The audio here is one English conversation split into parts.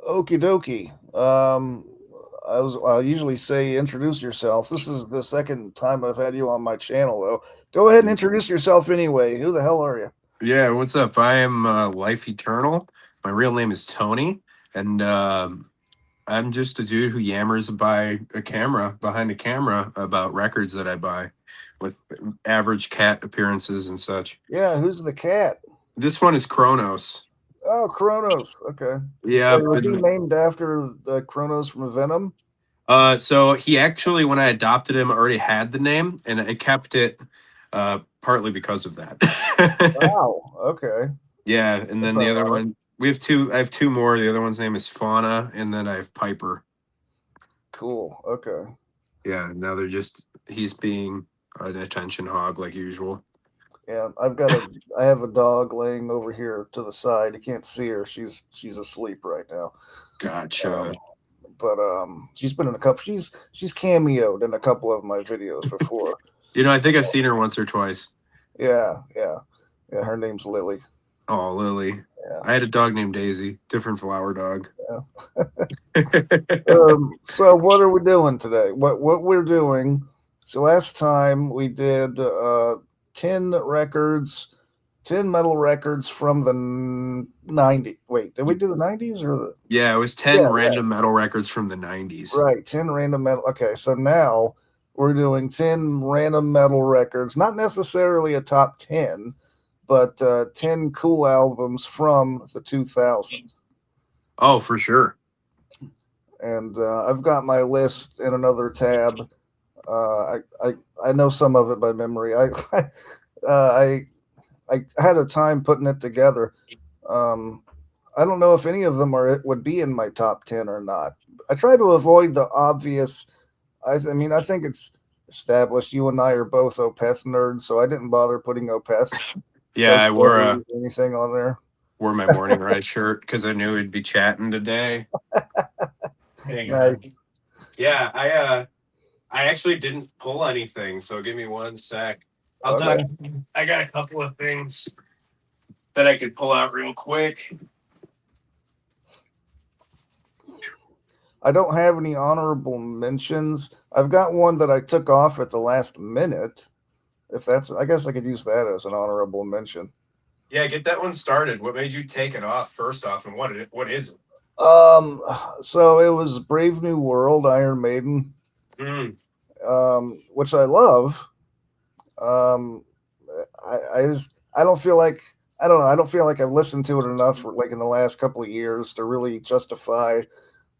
Okie dokie. I'll usually say introduce yourself. This is the second time I've had you on my channel, though. Go ahead and introduce yourself anyway. Who the hell are you? Yeah, what's up? I am Life Eternal. My real name is Tony, and I'm just a dude who yammers by a camera behind a camera about records that I buy with average cat appearances and such. Yeah, who's the cat? This one is Kronos. Oh, Kronos. Okay. Yeah, Wait, was he named after the Kronos from Venom? so he actually, when I adopted him, already had the name, and I kept it partly because of that. Wow. Okay. Yeah, and That's then the other ironic. one, we have two. I have two more. The other one's name is Fauna, and then I have Piper. Cool. Okay. Yeah, now they're just he's being an attention hog like usual. Yeah, I have a dog laying over here to the side. You can't see her. She's asleep right now. Gotcha. She's been in a couple. She's cameoed in a couple of my videos before. I think I've seen her once or twice. Yeah, yeah, yeah. Her name's Lily. Oh, Lily. Yeah, I had a dog named Daisy, different flower dog. yeah. So what are we doing today? What we're doing? So last time we did 10 records, 10 metal records from the 90s. Wait, did we do the 90s or the? Yeah, it was 10 Yeah, yeah. random metal records from the 90s. Right, 10 random metal. Okay, so now we're doing 10 random metal records, not necessarily a top 10, but 10 cool albums from the 2000s. Oh, for sure. And I've got my list in another tab. I know some of it by memory. I I had a time putting it together. Um, I don't know if any of them would be in my top 10 or not. I try to avoid the obvious. I mean, I think it's established you and I are both Opeth nerds, so I didn't bother putting Opeth Yeah, or I or anything on there. wore my morning red shirt because I knew we'd be chatting today. Hang on. Nice. Yeah, I actually didn't pull anything, so give me one sec. I'll talk. Okay. I got a couple of things that I could pull out real quick. I don't have any honorable mentions. I've got one that I took off at the last minute. If that's, I guess I could use that as an honorable mention. Yeah, get that one started. What made you take it off first off, and what is it? Um, so it was Brave New World, Iron Maiden, Mm. which I love. Um, I don't feel like I don't know. I don't feel like I've listened to it enough, like in the last couple of years, to really justify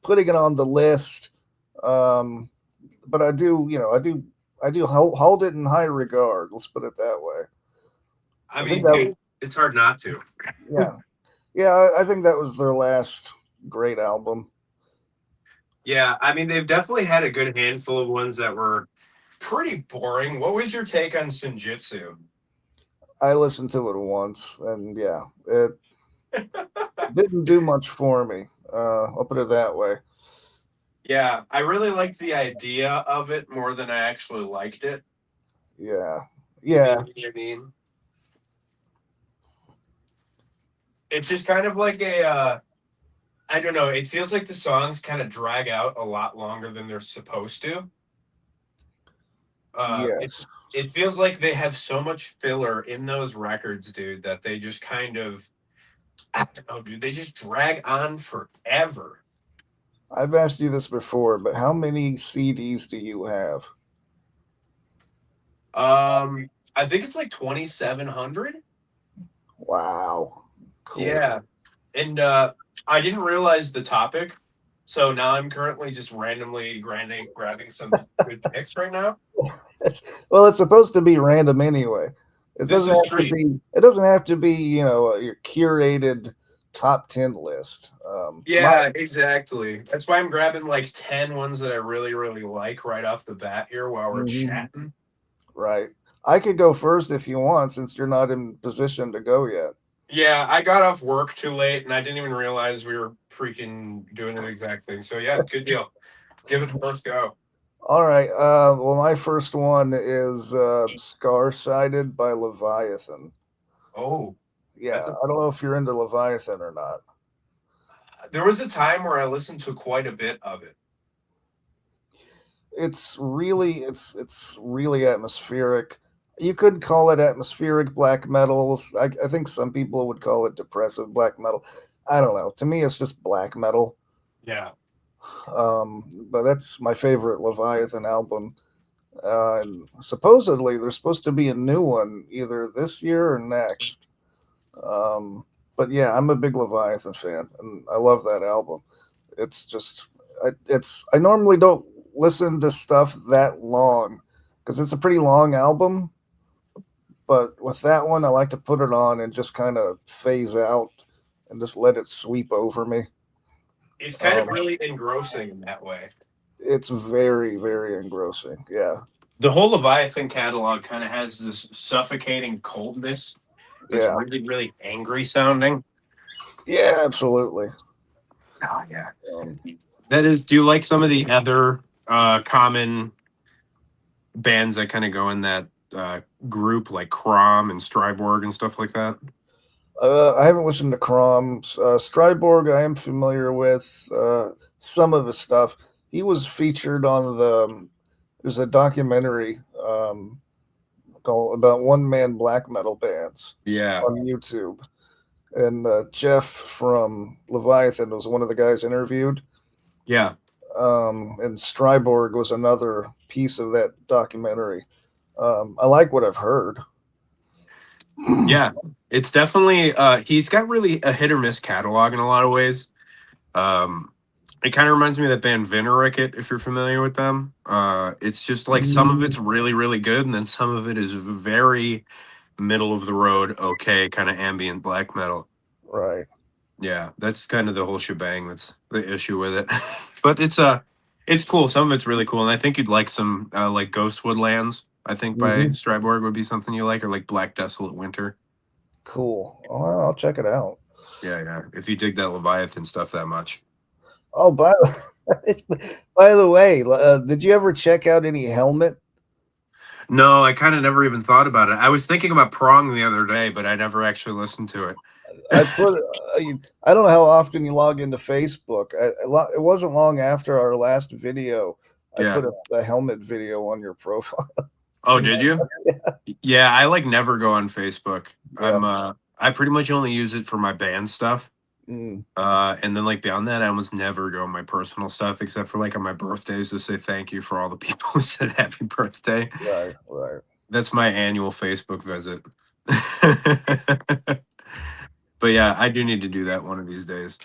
putting it on the list. Um, but I do, I do hold it in high regard. Let's put it that way. I I think mean, that, dude, it's hard not to. yeah, yeah. I think that was their last great album. Yeah, I mean, they've definitely had a good handful of ones that were pretty boring. What was your take on Senjutsu? I listened to it once, and yeah, it didn't do much for me. I'll put it that way. Yeah, I really liked the idea of it more than I actually liked it. Yeah, If you know yeah. what I mean. It's just kind of like I don't know. It feels like the songs kind of drag out a lot longer than they're supposed to. Uh, it Yes. it feels like they have so much filler in those records, dude, that they just kind of I don't know, dude. They just drag on forever. I've asked you this before, but how many CDs do you have? I think it's like 2,700. Wow. Cool. Yeah, and I didn't realize the topic, so now I'm currently just randomly grabbing some good picks right now. It's supposed to be random anyway. It This doesn't is have to great. be. It doesn't have to be. Your curated top 10 list. My Yeah, exactly. That's why I'm grabbing like 10 ones that I really, really like right off the bat here while we're Mhm. chatting. Right. I could go first if you want, since you're not in position to go yet. Yeah, I got off work too late and I didn't even realize we were freaking doing the exact thing. So, yeah, good deal. Give it the first go. All right. Well, my first one is Scar Sighted by Leviathan. Oh, Yeah, that's a I don't know if you're into Leviathan or not. There was a time where I listened to quite a bit of it. It's really atmospheric. You could call it atmospheric black metal. I think some people would call it depressive black metal. I don't know. To me, it's just black metal. Yeah. But that's my favorite Leviathan album. And supposedly there's supposed to be a new one either this year or next. Um, but yeah, I'm a big Leviathan fan, and I love that album. It's just, I normally don't listen to stuff that long because it's a pretty long album. But with that one, I like to put it on and just kind of phase out and just let it sweep over me. It's kind of Um, really engrossing in that way. it's very, very engrossing. Yeah, The whole Leviathan catalog kind of has this suffocating coldness that's yeah, really, really angry sounding. yeah, absolutely. Oh, yeah. Um, That is, do you like some of the other common bands that kind of go in that group, like Crom and Stryborg and stuff like that? I haven't listened to Crom's. Stryborg, I am familiar with some of his stuff. He was featured on there's a documentary called about one man black metal bands Yeah. on YouTube. And Jeff from Leviathan was one of the guys interviewed. Yeah. And Stryborg was another piece of that documentary. I like what I've heard. Yeah. It's definitely, he's got really a hit or miss catalog in a lot of ways. Um, it kind of reminds me of that band Vinericket, if you're familiar with them. It's just like some of it's really, really good, and then some of it is very middle of the road, okay, kind of ambient black metal. Right. Yeah, that's kind of the whole shebang. That's the issue with it. But it's cool. Some of it's really cool, and I think you'd like some like Ghost Woodlands. I think by Hmm. Stryborg would be something you like, or like Black Desolate Winter. Cool. Oh, I'll check it out. Yeah, yeah. If you dig that Leviathan stuff that much. Oh, by the way, did you ever check out any Helmet? No, I kind of never even thought about it. I was thinking about Prong the other day, but I never actually listened to it. I put. I don't know how often you log into Facebook. It wasn't long after our last video. I Yeah. put a Helmet video on your profile. Oh, did you? Yeah, I like never go on Facebook. Yeah. I pretty much only use it for my band stuff. Mm, And then like beyond that, I almost never go on my personal stuff except for like on my birthdays to say thank you for all the people who said happy birthday. right. Right. That's my annual Facebook visit. But yeah, I do need to do that one of these days.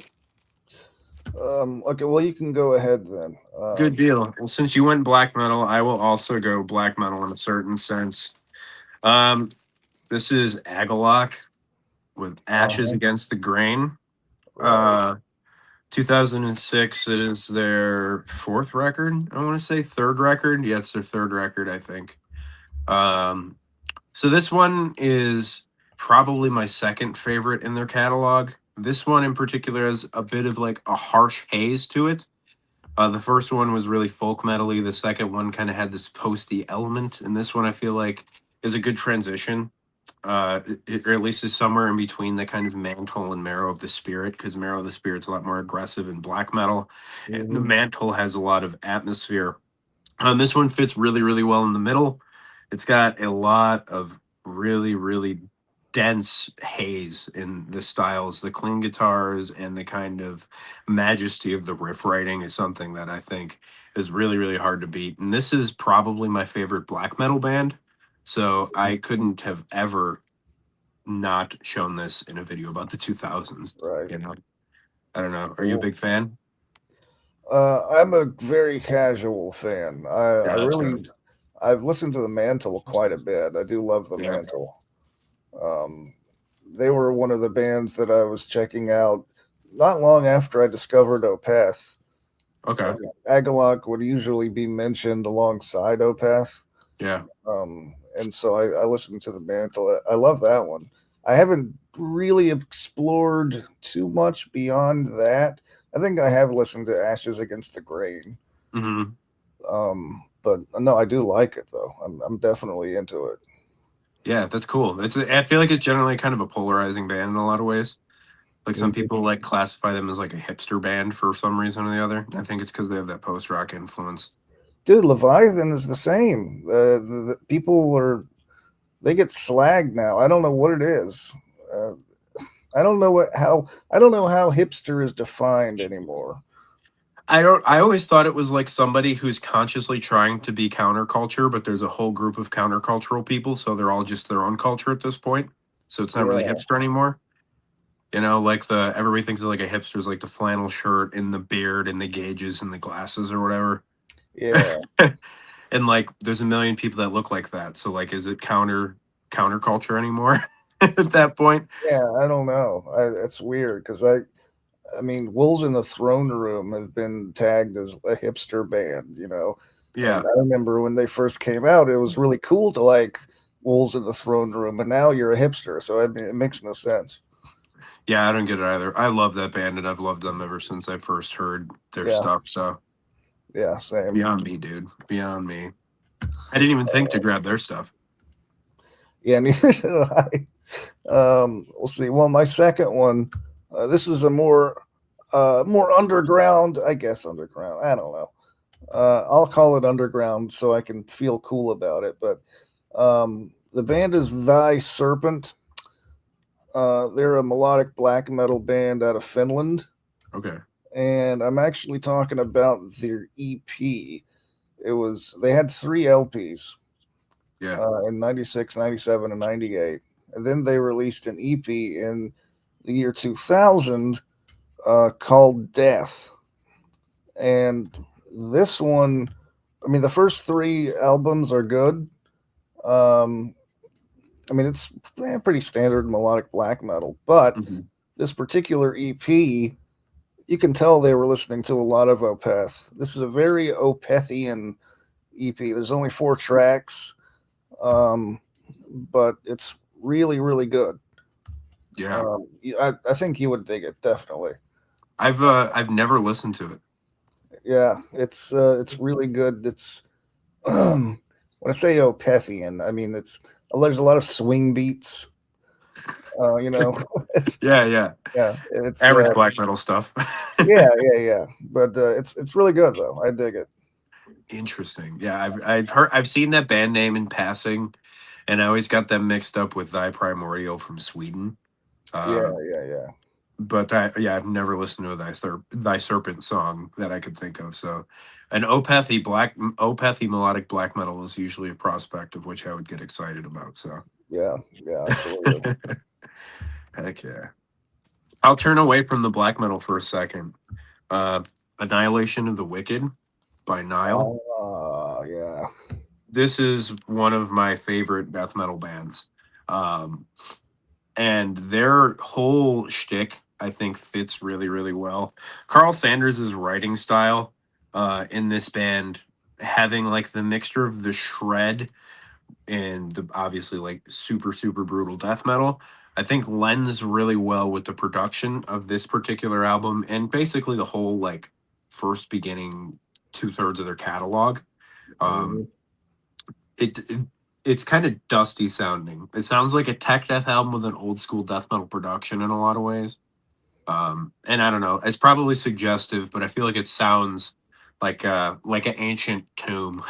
Okay. Well, you can go ahead then. Good deal. Well, since you went black metal, I will also go black metal in a certain sense. Um, this is Agalok with Ashes Uh-huh. Against the Grain. Right. Uh, 2006 is their fourth record. I want to say third record. Yeah, it's their third record, I think. Um, so this one is probably my second favorite in their catalog. This one in particular has a bit of like a harsh haze to it. The first one was really folk metally. The second one kind of had this posty element, and this one I feel like is a good transition. Or at least is somewhere in between the kind of mantle and marrow of the spirit, because marrow of the spirit's a lot more aggressive in black metal, and the Hmm. mantle has a lot of atmosphere. This one fits really, really well in the middle. It's got a lot of really, really dense haze in the styles. The clean guitars and the kind of majesty of the riff writing is something that I think is really, really hard to beat. And this is probably my favorite black metal band. So I couldn't have ever not shown this in a video about the 2000s. Right. You know, I don't know. Are you a Cool. big fan? I'm a very casual fan. Gotcha. I've listened to the Mantle quite a bit. I do love the Yeah. Mantle. Um, they were one of the bands that I was checking out not long after I discovered Opeth. Okay. Agalok would usually be mentioned alongside Opeth. Yeah. And so I listened to the Mantle. I love that one. I haven't really explored too much beyond that. I think I have listened to Ashes Against the Grain. Hmm. But no, I do like it though. I'm definitely into it. Yeah, that's cool. I feel like it's generally kind of a polarizing band in a lot of ways. Like some Mhm. people like classify them as like a hipster band for some reason or the other. I think it's because they have that post rock influence. Dude, Leviathan is the same. The people are they get slagged now. I don't know what it is. Uh, I don't know how hipster is defined anymore. I don't. I always thought it was like somebody who's consciously trying to be counterculture, but there's a whole group of countercultural people, so they're all just their own culture at this point. So it's not really Yeah, hipster anymore. You know, like the everybody thinks of like a hipster is like the flannel shirt and the beard and the gauges and the glasses or whatever. yeah, And like there's a million people that look like that. So like is it counterculture anymore at that point? yeah. I don't know. It's weird because I mean, Wolves in the Throne Room have been tagged as a hipster band, you know. And Yeah. I remember when they first came out, it was really cool to like Wolves in the Throne Room, and now you're a hipster, so I mean, it makes no sense. Yeah, I don't get it either. I love that band and I've loved them ever since I first heard their Yeah, stuff. So yeah, same. beyond me, dude. Beyond me. I didn't even think to grab their stuff. Yeah, neither did I. We'll see. Well, my second one, this is a more underground, I guess underground. I don't know. I'll call it underground so I can feel cool about it. But the band is Thy Serpent. They're a melodic black metal band out of Finland, Okay. and I'm actually talking about their EP. It was they had three LPs Yeah. in 96, 97, and 98. And then they released an EP in the year 2000 called Death. And this one, I mean, the first three albums are good. Um, I mean, it's pretty standard melodic black metal, but Mhm. this particular EP, you can tell they were listening to a lot of Opeth. This is a very Opethian EP. There's only four tracks, um, but it's really, really good. Yeah. I think you would dig it definitely. I've never listened to it. Yeah, it's really good. It's when I say Opethian, I mean it's there's a lot of swing beats. You know, it's Yeah, yeah. yeah, it's Average black metal stuff. yeah, yeah, yeah. But it's really good though. I dig it. Interesting. Yeah, I've seen that band name in passing, and I always got them mixed up with Thy Primordial from Sweden. Yeah, Uh, yeah, yeah, but yeah, I've never listened to a Thy Serpent song that I could think of. So, an Opethy melodic black metal is usually a prospect of which I would get excited about. So, yeah, yeah. Absolutely. heck yeah. I'll turn away from the black metal for a second. Uh, Annihilation of the Wicked by Nile. Yeah, This is one of my favorite death metal bands. Um, and their whole shtick, I think, fits really, really well. Carl Sanders' writing style in this band, having like the mixture of the shred and the obviously like super, super brutal death metal, I think lends really well with the production of this particular album and basically the whole like first beginning two-thirds of their catalog. hmm Um, it it's kind of dusty sounding. It sounds like a tech death album with an old school death metal production in a lot of ways. And I don't know, it's probably suggestive, but I feel like it sounds like an ancient tomb.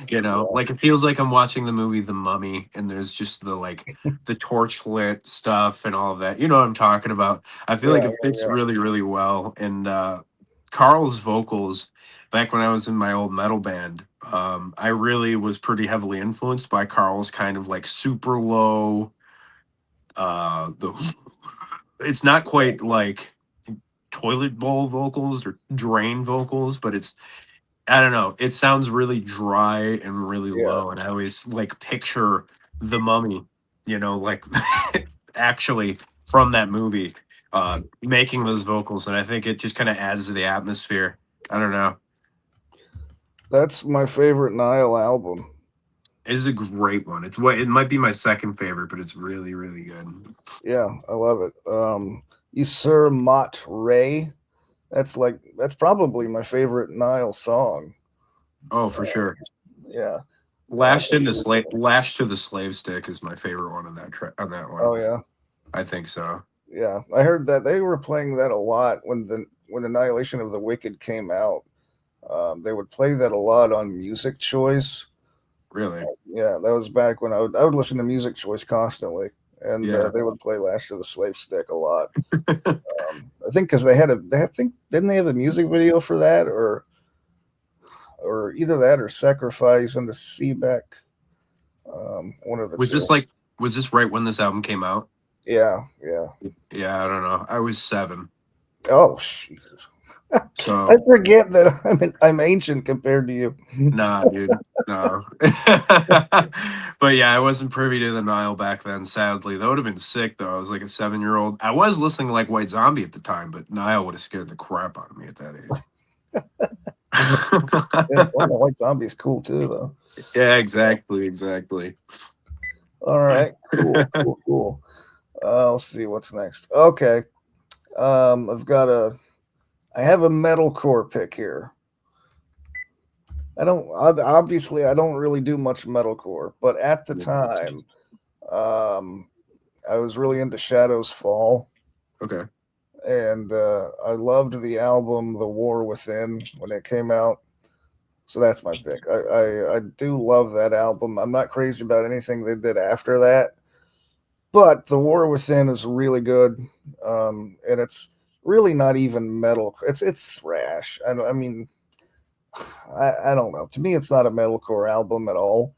You know, yeah, like it feels like I'm watching the movie The Mummy, and there's just the like the torch lit stuff and all of that. You know what I'm talking about? I feel yeah, like it fits yeah, really, really well. And Carl's vocals, back when I was in my old metal band, I really was pretty heavily influenced by Carl's kind of like super low. The it's not quite like toilet bowl vocals or drain vocals, but it's I don't know. It sounds really dry and really yeah. low, and I always like picture the mummy, you know, like actually from that movie, making those vocals, and I think it just kind of adds to the atmosphere. I don't know. That's my favorite Nile album. It's a great one. It's what it might be my second favorite, but it's really, really good. Yeah, I love it. You Sir Mott Ray. That's probably my favorite Nile song. Oh, for sure. Yeah, I think. Lashed to the slave stick is my favorite one on that on that one. Oh yeah, I think so. Yeah, I heard that they were playing that a lot when Annihilation of the Wicked came out. They would play that a lot on Music Choice. Really? Yeah, that was back when I would listen to Music Choice constantly, and Yeah. they would play Last of the Slave Stick a lot. I think because I think didn't they have a music video for that, or either that or Sacrifice and the Seaback, one of the Was two. this like was this right when this album came out? Yeah, yeah. Yeah, I don't know. I was 7. Oh, Jesus. I So, forget that I'm ancient compared to you. nah, dude. No. But yeah, I wasn't privy to the Nile back then, sadly. That would have been sick though. I was like a 7-year-old. I was listening to like White Zombie at the time, but Nile would have scared the crap out of me at that age. Yeah, well, the White Zombie is cool too, though. Yeah, exactly, exactly. All right, cool, cool, cool. Let's see what's next. Okay, I have a metalcore pick here. Obviously I don't really do much metalcore, but at the time, um, I was really into Shadows Fall, Okay, and I loved the album The War Within when it came out. So that's my pick. I do love that album. I'm not crazy about anything they did after that, but The War Within is really good, and it's really not even metal. It's thrash. I mean, I don't know. To me, it's not a metalcore album at all.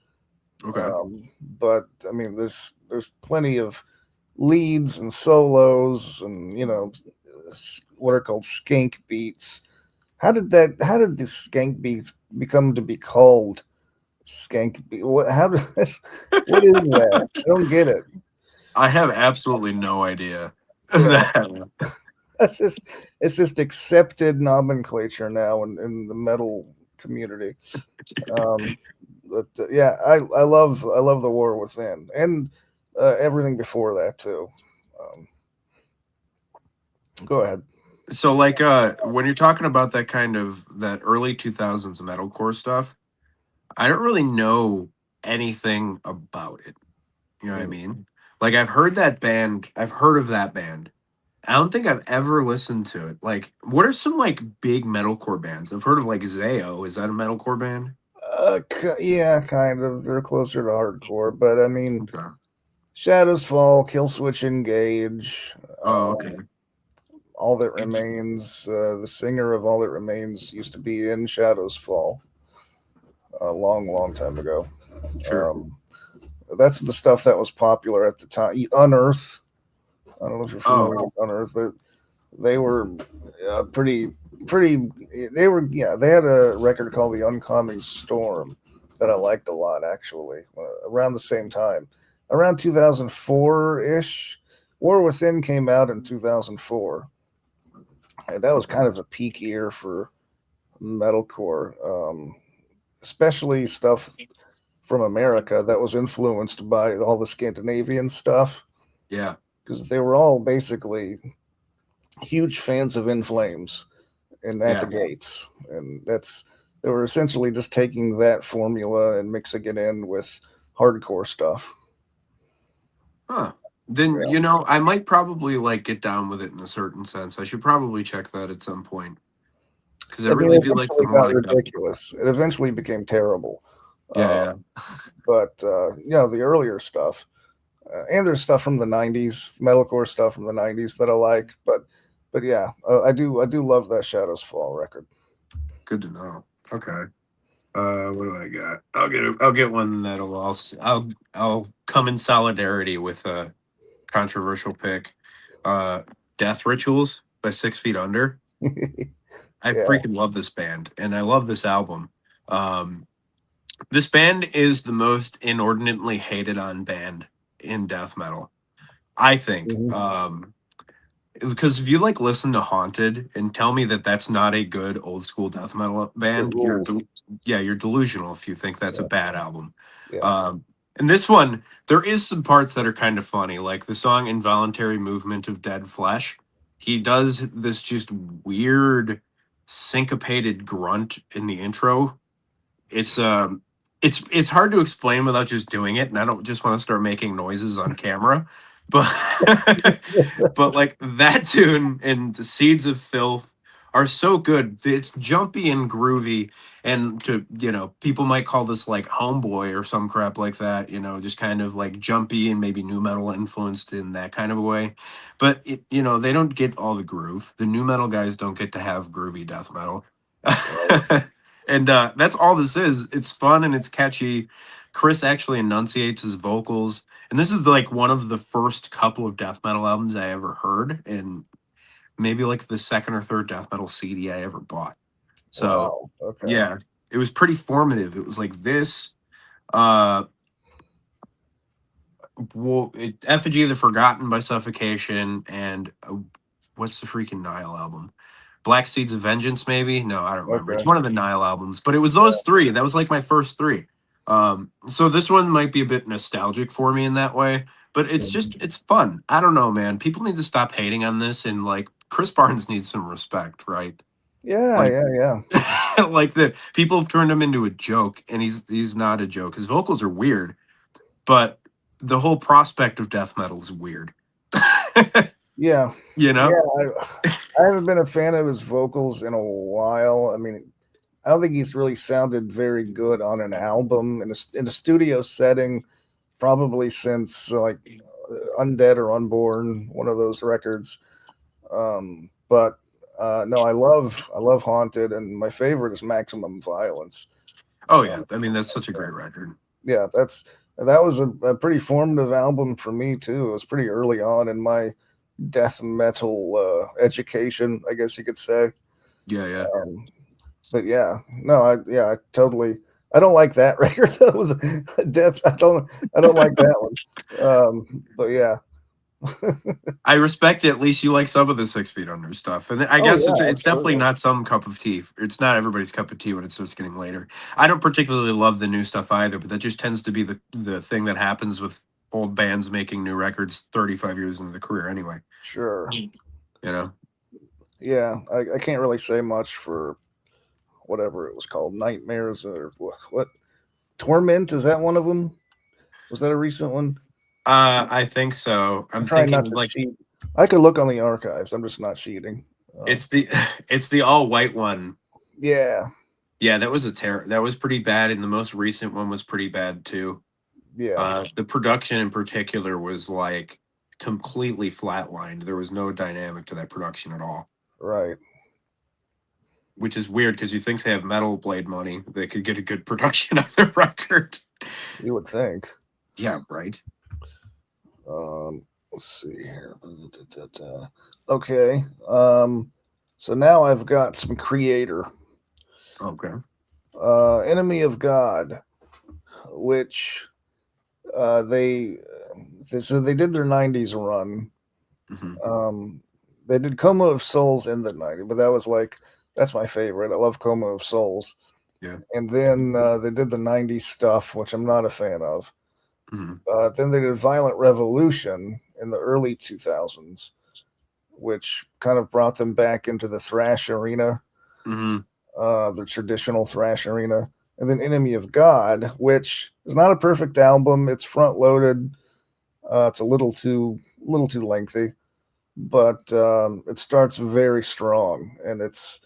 okay. Um, but I mean, there's plenty of leads and solos, and what are called skank beats. How did the skank beats become to be called skank beat? What how did this, what is that? I don't get it. I have absolutely no idea. Yeah, That that's just it's just accepted nomenclature now in the metal community. Um, but yeah, I love the War Within and everything before that too. Um, go ahead. so like when you're talking about that kind of that early 2000s metalcore stuff, I don't really know anything about it. You know what I Mm. mean? Like I've heard that band, I've heard of that band. I don't think I've ever listened to it. Like, what are some like big metalcore bands? I've heard of like Zayo. Is that a metalcore band? Yeah, kind of. They're closer to hardcore, but I mean, Okay. Shadows Fall, Kill Switch Engage, Oh, okay. All That Remains. The singer of All That Remains used to be in Shadows Fall a long, long time ago. Sure. Um, that's the stuff that was popular at the time. Unearth. I don't know if you're familiar Oh, with Unearth. They were pretty, pretty. They were, yeah. They had a record called The Oncoming Storm that I liked a lot, actually. Around the same time, around 2004 ish. War Within came out in 2004. And that was kind of a peak year for metalcore, especially stuff from America that was influenced by all the Scandinavian stuff yeah. because they were all basically huge fans of In Flames and At the Yeah. Gates, and that's they were essentially just taking that formula and mixing it in with hardcore stuff. Huh. Then, Yeah, I might probably like get down with it in a certain sense. I should probably check that at some point because I I mean, really it do like the eventually got melodic death. ridiculous. It eventually became terrible, Yeah, uh, yeah. but the earlier stuff, and there's stuff from the '90s, metalcore stuff from the '90s that I like, but yeah, I do love that Shadows Fall record. Good to know. Okay. What do I got? I'll get one that'll I'll come in solidarity with a controversial pick. Uh, Death Rituals by 6 Feet Under. I Yeah. freaking love this band and I love this album. Um, this band is the most inordinately hated on band in death metal. I think. Mhm. Because if you like listen to Haunted and tell me that that's not a good old school death metal It band, rules. yeah, you're delusional if you think that's a Yeah, bad album. yeah. Um, and this one, there is some parts that are kind of funny, like the song "Involuntary Movement of Dead Flesh." He does this just weird syncopated grunt in the intro. It's um, it's hard to explain without just doing it, and I don't just want to start making noises on camera. but but like that tune and the Seeds of Filth are so good. It's jumpy and groovy, and to people might call this like homeboy or some crap like that. Just kind of like jumpy and maybe new metal influenced in that kind of a way. But they don't get all the groove. The new metal guys don't get to have groovy death metal. Right. And that's all this is. It's fun and it's catchy. Chris actually enunciates his vocals, and this is like one of the first couple of death metal albums I ever heard, and maybe like the second or third death metal CD I ever bought. So Wow. Okay. yeah, it was pretty formative. It was like this, uh, Effigy of the Forgotten by Suffocation, and what's the freaking Nile album? Black Seeds of Vengeance, maybe? No, I don't remember. It's Okay. one of the Nile albums, but it was those three. That was like my first three. So this one might be a bit nostalgic for me in that way, but it's fun. I don't know, man. People need to stop hating on this, and like Chris Barnes needs some respect, right? Yeah. Like, Yeah. Yeah. like the people have turned him into a joke, and he's not a joke. His vocals are weird, but the whole prospect of death metal is weird. Yeah. you Yeah. know? I haven't been a fan of his vocals in a while. I mean, I don't think he's really sounded very good on an album in a studio setting, probably since like Undead or Unborn, one of those records. But no, I love Haunted, and my favorite is Maximum Violence. Oh yeah, I mean that's such a great record. Yeah, that was a pretty formative album for me too. It was pretty early on in my death metal education, I guess you could say. Yeah, yeah. Um, but yeah, no, I totally. I don't like that record though. With death, I don't like that one. But yeah. I respect it. At least you like some of the 6 Feet Under stuff, and I Oh guess it's yeah, it's definitely absolutely. not some cup of tea. It's not everybody's cup of tea when it starts getting later. I don't particularly love the new stuff either, but that just tends to be the thing that happens with old bands making new records 35 years into the career anyway. Sure. You know? Yeah, I can't really say much for whatever it was called, Nightmares or what Torment, is that one of them? Was that a recent one? I think so. I'm I'm trying not thinking to like cheat. I could look on the archives. I'm just not cheating. it's the it's the all white one. Yeah, Yeah, that was a terror. That was pretty bad, and the most recent one was pretty bad too. yeah, The production in particular was like completely flatlined. There was no dynamic to that production at all, right. which is weird because you think they have Metal Blade money, they could get a good production on their record. You would think. Yeah, right. Let's see here. Okay. So now I've got some Creator, Okay. Enemy of God, which uh, they so they did their '90s run. Hmm. Um, they did Coma of Souls in the '90s, but that's my favorite. I love Coma of Souls. Yeah. And then they did the '90s stuff, which I'm not a fan of. Hmm. Then they did Violent Revolution in the early 2000s, which kind of brought them back into the thrash arena, Hmm. the traditional thrash arena. And then Enemy of God, which is not a perfect album. It's front loaded. It's a little too lengthy, but it starts very strong, and it's,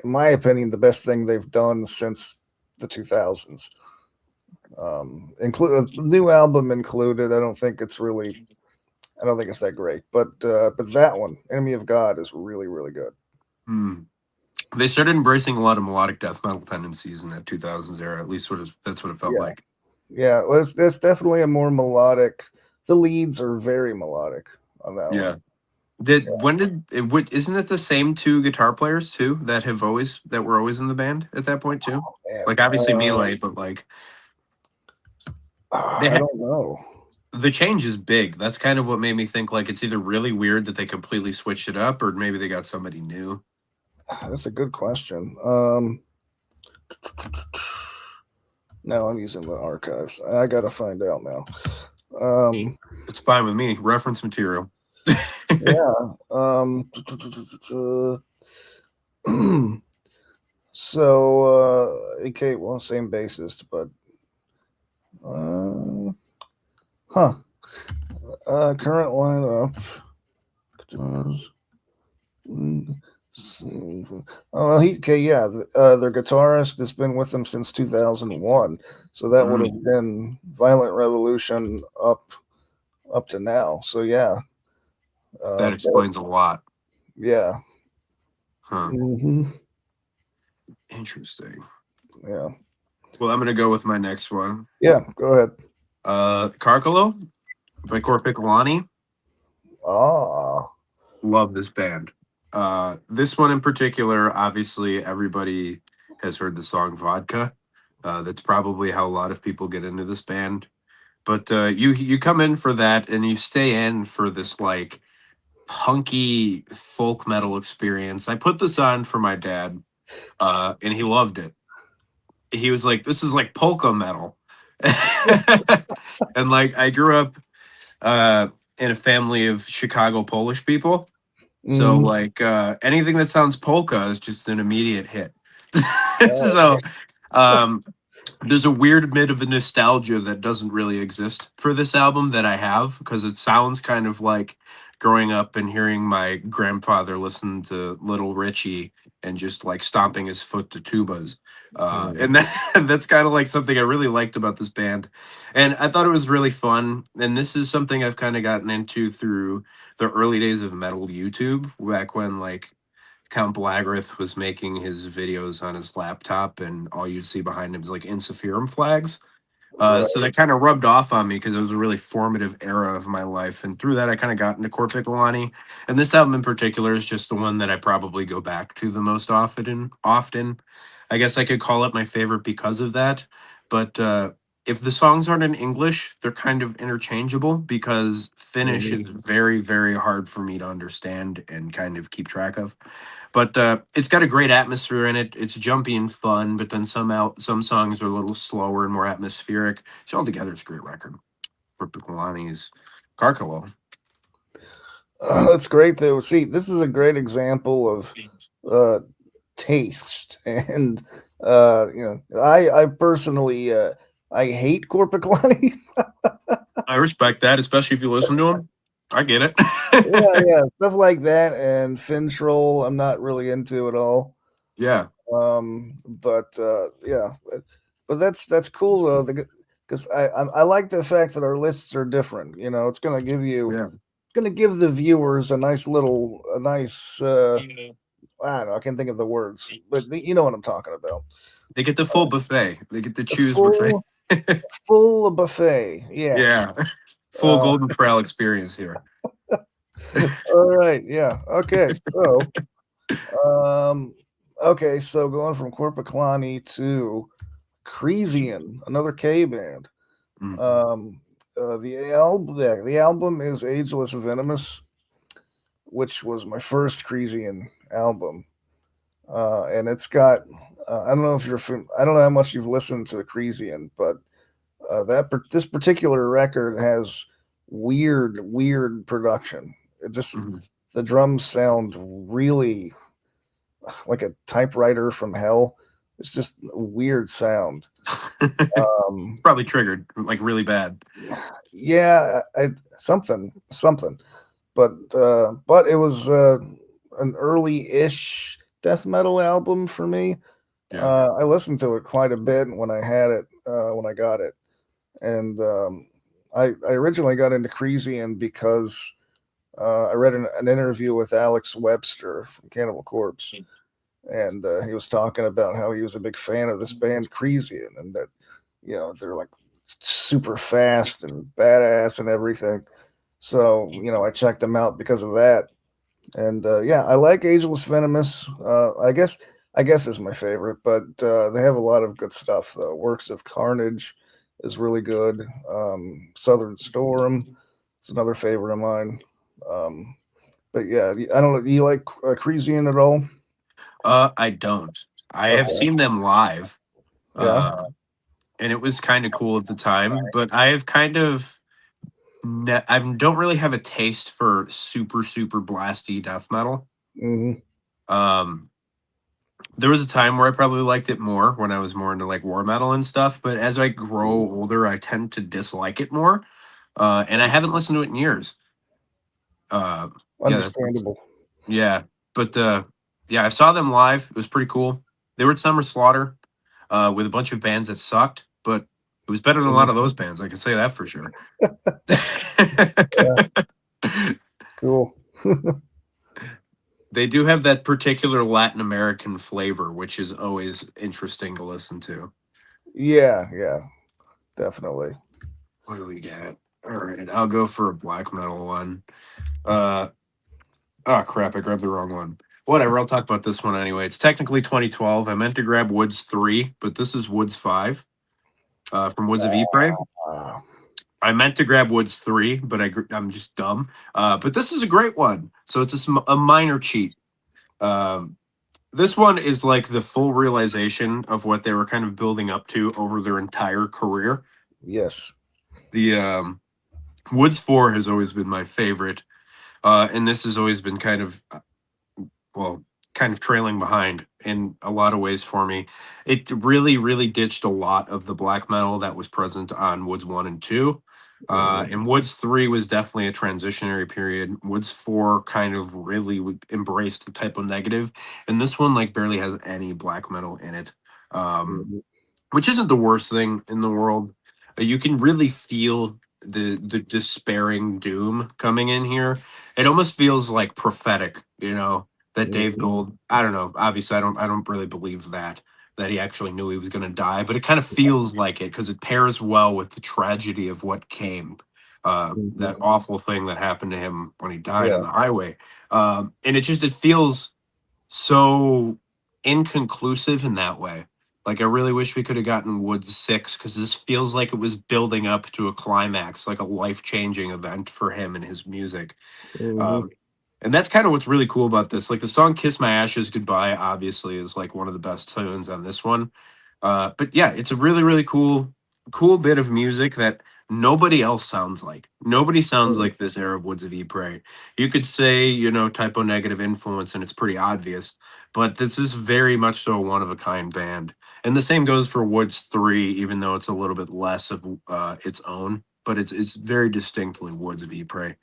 in my opinion, the best thing they've done since the 2000s. Include new album included. I don't think it's that great, but that one, Enemy of God, is really really good. Mm. They started embracing a lot of melodic death metal tendencies in that 2000s era. At least that's what it felt Yeah, like. yeah. Well, it's definitely a more melodic. The leads are very melodic on that one. Yeah. When did isn't it the same two guitar players too that were always in the band at that point too? Man, Like obviously Melee, but like they I had, don't know. the change is big. That's kind of what made me think like it's either really weird that they completely switched it up, or maybe they got somebody new. That's a good question. Now I'm using the archives. I gotta find out now. Um, It's fine with me. Reference material. yeah. So, a.k.a. well, same bassist, but uh, huh. Current lineup. Oh, well, okay, yeah. Their guitarist has been with them since 2001, so that would Mm, have been Violent Revolution up to now. So yeah, that but explains a lot. yeah, Huh. hmm Interesting. yeah, Well, I'm gonna go with my next one. yeah. Go ahead. Carcalo by Corpiclani. Ah, Love this band. This one in particular, obviously, everybody has heard the song Vodka. That's probably how a lot of people get into this band. But you come in for that, and you stay in for this like punky folk metal experience. I put this on for my dad, and he loved it. He was like, "This is like polka metal," and like I grew up uh, in a family of Chicago Polish people. So hmm like anything that sounds polka is just an immediate hit. oh, So um there's a weird bit of a nostalgia that doesn't really exist for this album that I have because it sounds kind of like growing up and hearing my grandfather listen to Little Richie and just like stomping his foot to tubas. mm, And that's kind of like something I really liked about this band. And I thought it was really fun. And this is something I've kind of gotten into through the early days of metal YouTube, back when like Count Blagrith was making his videos on his laptop, and all you'd see behind him is like Insafirum flags. So right. that kind of rubbed off on me because it was a really formative era of my life, and through that, I kind of got into Corpiclani. And this album in particular is just the one that I probably go back to the most often, I guess I could call it my favorite because of that. But if the songs aren't in English, they're kind of interchangeable because Finnish hmm is very, very hard for me to understand and kind of keep track of. But it's got a great atmosphere in it. It's jumpy and fun, but then some songs are a little slower and more atmospheric. So altogether, it's a great record. For Picolani's Carcalo. That's great, though. See, this is a great example of uh, taste, and I personally I hate Corpiclani. I respect that, especially if you listen to him. I get it. Yeah, yeah, stuff like that, and Fintroll, I'm not really into at all. Yeah, But yeah, but that's cool though, because I like the fact that our lists are different. You know, yeah. it's gonna give the viewers a nice I don't know, I can't think of the words, but you know what I'm talking about. They get the full buffet. They get to A choose which way. full buffet, yes. Yeah, full Uh, Golden Corral experience here. all right, yeah, okay, um, so going from Corpiclani to Cresian, another K band. Mm, The album is Ageless Venomous, which was my first Cresian album, and it's got. I don't know if I don't know how much you've listened to Cresian, but this particular record has weird production. It just mhm. the drums sound really like a typewriter from hell. It's just a weird sound. Um, Probably triggered like really bad. yeah, something, but it was an early-ish death metal album for me. Yeah. I listened to it quite a bit when I had it when I got it, and I originally got into Cresian because I read an interview with Alex Webster from Cannibal Corpse, and he was talking about how he was a big fan of this band Cresian, and that they're like super fast and badass and everything. So I checked them out because of that, and yeah, I like Ageless Venomous. I guess is my favorite, but they have a lot of good stuff though. Works of Carnage is really good. Southern Storm is another favorite of mine. Um, but yeah, I don't know. Do you like Cresian at all? I don't. I have Okay. seen them live. Yeah. Uh, and it was kind of cool at the time. But I have kind of I don't really have a taste for super blasty death metal. hmm Um, there was a time where I probably liked it more when I was more into like war metal and stuff. But as I grow older, I tend to dislike it more. and I haven't listened to it in years. Uh, yeah, Understandable. yeah, but yeah, I saw them live. It was pretty cool. They were at Summer Slaughter with a bunch of bands that sucked, but it was better than a lot Mhm. of those bands. I can say that for sure. Yeah, cool. They do have that particular Latin American flavor, which is always interesting to listen to. Yeah, yeah, definitely. What do we get? All right, I'll go for a black metal one. Uh, oh crap, I grabbed the wrong one. Whatever, I'll talk about this one anyway. It's technically 2012. I meant to grab Woods 3, but this is Woods 5 from Woods of Ypres. Uh, I meant to grab Woods 3, but I'm just dumb. But this is a great one. So it's a minor cheat. Um, this one is like the full realization of what they were kind of building up to over their entire career. yes. The Woods 4 has always been my favorite. And this has always been well, kind of trailing behind in a lot of ways for me. It really, really ditched a lot of the black metal that was present on Woods 1 and 2. Hmm. And Woods 3 was definitely a transitionary period. Woods 4 kind of really embraced the type of negative, and this one like barely has any black metal in it. Um, Hmm. which isn't the worst thing in the world. You can really feel the despairing doom coming in here. It almost feels like prophetic, that Dave Hmm. Gold, I don't know, obviously I don't really believe that he actually knew he was going to die, but it kind of feels like it because it pairs well with the tragedy of what came. That Hmm. awful thing that happened to him when he died on Yeah. the highway. And it feels so inconclusive in that way. Like I really wish we could have gotten Woods 6 because this feels like it was building up to a climax, like a life changing event for him and his music. Hmm. Um, and that's kind of what's really cool about this. Like the song "Kiss My Ashes Goodbye" obviously is like one of the best tunes on this one. But yeah, it's a really really cool bit of music that nobody else sounds like. Nobody sounds like this era of Woods of Ypres. You could say, typo negative influence, and it's pretty obvious. But this is very much so a one of a kind band. And the same goes for Woods 3, even though it's a little bit less of its own. But it's very distinctly Woods of Ypres.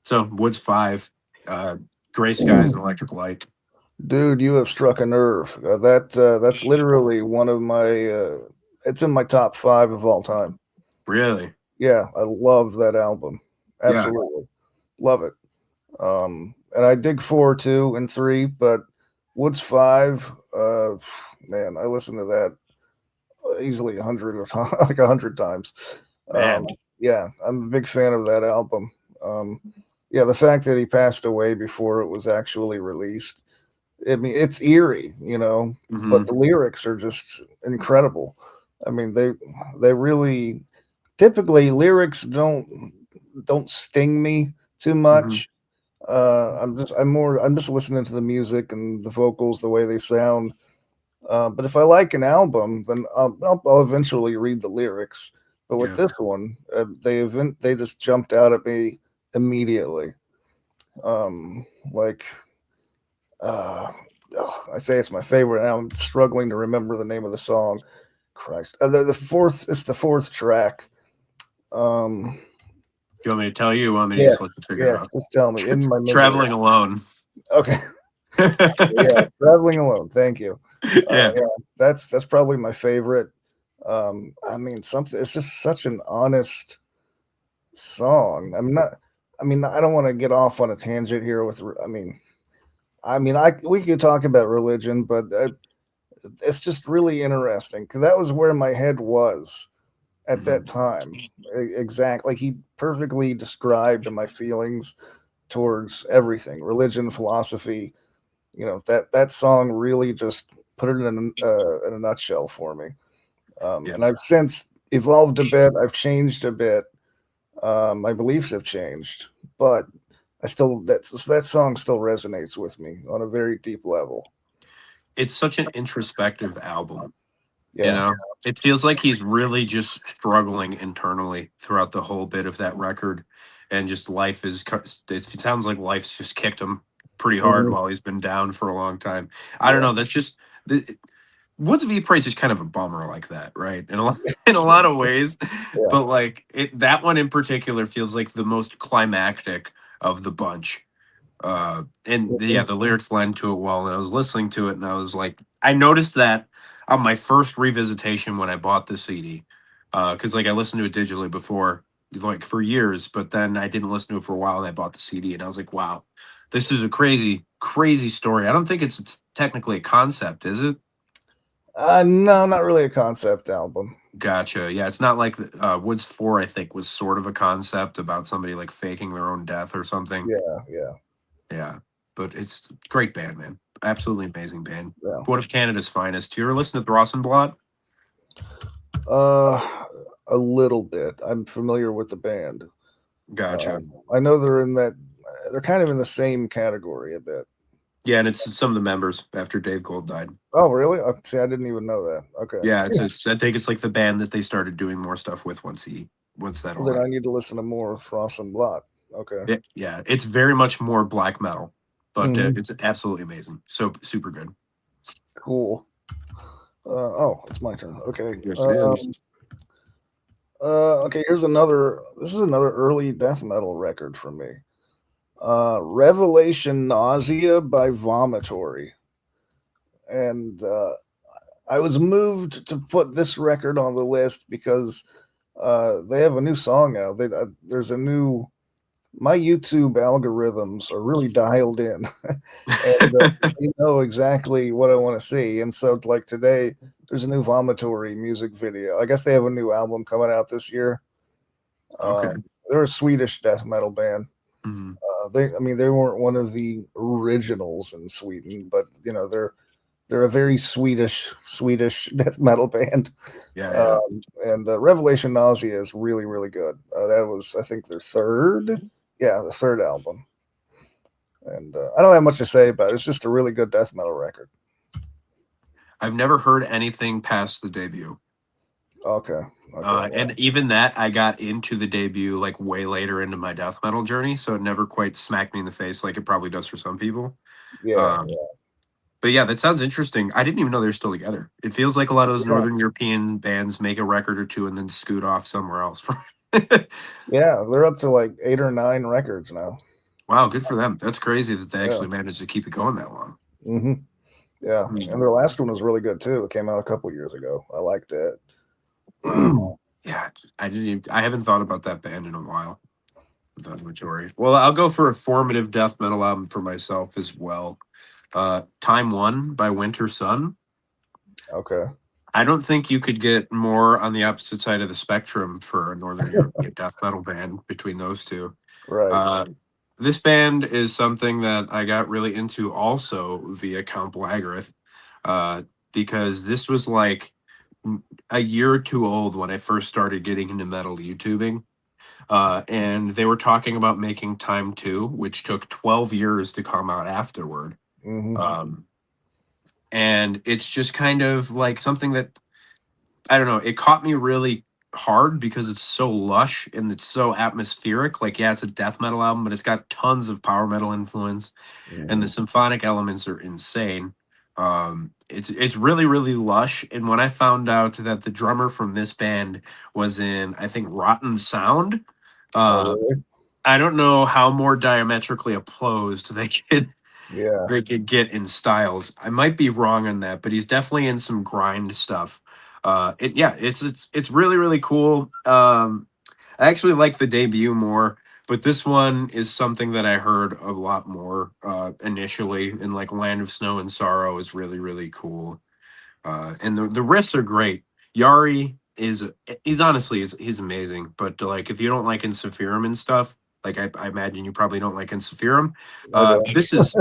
So Woods 5, uh, Gray Skies and Electric Light. Dude, you have struck a nerve. That's literally one of my. It's in my top five of all time. Really? Yeah, I love that album. Yeah, Absolutely, love it. And I dig 4 too and 3, but Woods 5, man, I listen to that easily 100 of times, like 100 times. Um, man. yeah, I'm a big fan of that album. Um, yeah, the fact that he passed away before it was actually released, I mean, it's eerie, but Hmm. the lyrics are just incredible. I mean, they really typically lyrics don't sting me too Hmm. much. I'm just listening to the music and the vocals, the way they sound. But if I like an album, then I'll eventually read the lyrics. But with Yeah. this one, they just jumped out at me immediately. Like uh, I say it's my favorite, and I'm struggling to remember the name of the song. Christ, the fourth. It's the fourth track. Um, Do you want me to tell you? Or you want me to yes, just let you figure it yes. out? Just tell me. In my misery. Traveling alone. Okay. Yeah, traveling alone. Thank you. Yeah. Yeah, that's probably my favorite. I mean, something. It's just such an honest song. I'm not. I mean, I don't want to get off on a tangent here with. I we could talk about religion, but it's just really interesting because that was where my head was at Hmm. that time. Exactly, he perfectly described my feelings towards everything, religion, philosophy. That song really just put it in a nutshell for me. Yeah. And I've since evolved a bit. I've changed a bit. My beliefs have changed, but that song still resonates with me on a very deep level. It's such an introspective album. You Yeah, know, it feels like he's really just struggling internally throughout the whole bit of that record, and just life is. It sounds like life's just kicked him pretty hard hmm, while he's been down for a long time. I don't yeah, know. That's just Woods v Price is kind of a bummer like that, right? In a lot of ways, Yeah. but like that one in particular feels like the most climactic of the bunch. And yeah, Mhm. the lyrics lend to it well. And I was listening to it, and I was like, I noticed that on my first revisitation when I bought the CD, because like I listened to it digitally before, like for years, but then I didn't listen to it for a while, and I bought the CD, and I was like, wow, this is a crazy, crazy story. I don't think it's technically a concept, is it? No, not really a concept album. Gotcha. Yeah, it's not like Woods 4, I think, was sort of a concept about somebody like faking their own death or something. Yeah, yeah, Yeah, but it's a great band, man. Absolutely amazing band. yeah. One of Canada's finest. Do you ever listen to Throssenblot? Uh, a little bit. I'm familiar with the band. Gotcha. I know they're in that. They're kind of in the same category a bit. Yeah, and it's some of the members after Dave Gold died. Oh, really? See, I didn't even know that. Okay. Yeah, I think it's like the band that they started doing more stuff with once that Well, all then I happened. need to listen to more Frost and Blot. Okay. Yeah, it's very much more black metal, but Mhm. it's absolutely amazing. So super good. Cool. Oh, it's my turn. Okay. Yes, it is. Okay. Here's another. This is another early death metal record for me. Revelation Nausea by Vomitory, and I was moved to put this record on the list because they have a new song out. There's a new. My YouTube algorithms are really dialed in, and they know exactly what I want to see. And so, like today, there's a new Vomitory music video. I guess they have a new album coming out this year. Okay. They're a Swedish death metal band. Mhm. I mean, they weren't one of the originals in Sweden, but they're a very Swedish death metal band. Yeah, yeah. And Revelation Nausea is really, really good. That was, I think, their third, yeah, the third album. And I don't have much to say about it. It's just a really good death metal record. I've never heard anything past the debut. Okay, okay, And even that, I got into the debut like way later into my death metal journey, so it never quite smacked me in the face like it probably does for some people. yeah, Um, but yeah, that sounds interesting. I didn't even know they're still together. It feels like a lot of those yeah, Northern European bands make a record or two and then scoot off somewhere else. yeah. They're up to like 8 or 9 records now. Wow, good for them. That's crazy that they Yeah, actually managed to keep it going that long. hmm yeah. And Hmm. their last one was really good too. It came out a couple years ago. I liked it. Wow. Yeah, I haven't thought about that band in a while. The majority. Well, I'll go for a formative death metal album for myself as well. Time One by Winter Sun. Okay, I don't think you could get more on the opposite side of the spectrum for a Northern European death metal band between those two. right. Uh, this band is something that I got really into also via Count Blagareth, uh, because this was like a year or two old when I first started getting into metal YouTubing. And they were talking about making Time 2, which took 12 years to come out afterward. hmm Um, and it's just kind of like something that I don't know, it caught me really hard because it's so lush and it's so atmospheric. Like, yeah, it's a death metal album, but it's got tons of power metal influence, and the hmm symphonic elements are insane. It's really really lush. And when I found out that the drummer from this band was in, I think, Rotten Sound, Oh, uh, really? I don't know how more diametrically opposed Yeah. they could get in styles. I might be wrong on that, but he's definitely in some grind stuff. It's really really cool. I actually like the debut more, but this one is something that I heard a lot more initially. And like Land of Snow and Sorrow is really really cool. And the riffs are great. Yari is he's honestly he's amazing, but like if you don't like Insufferum and stuff, like I imagine you probably don't like Insufferum. I don't. This is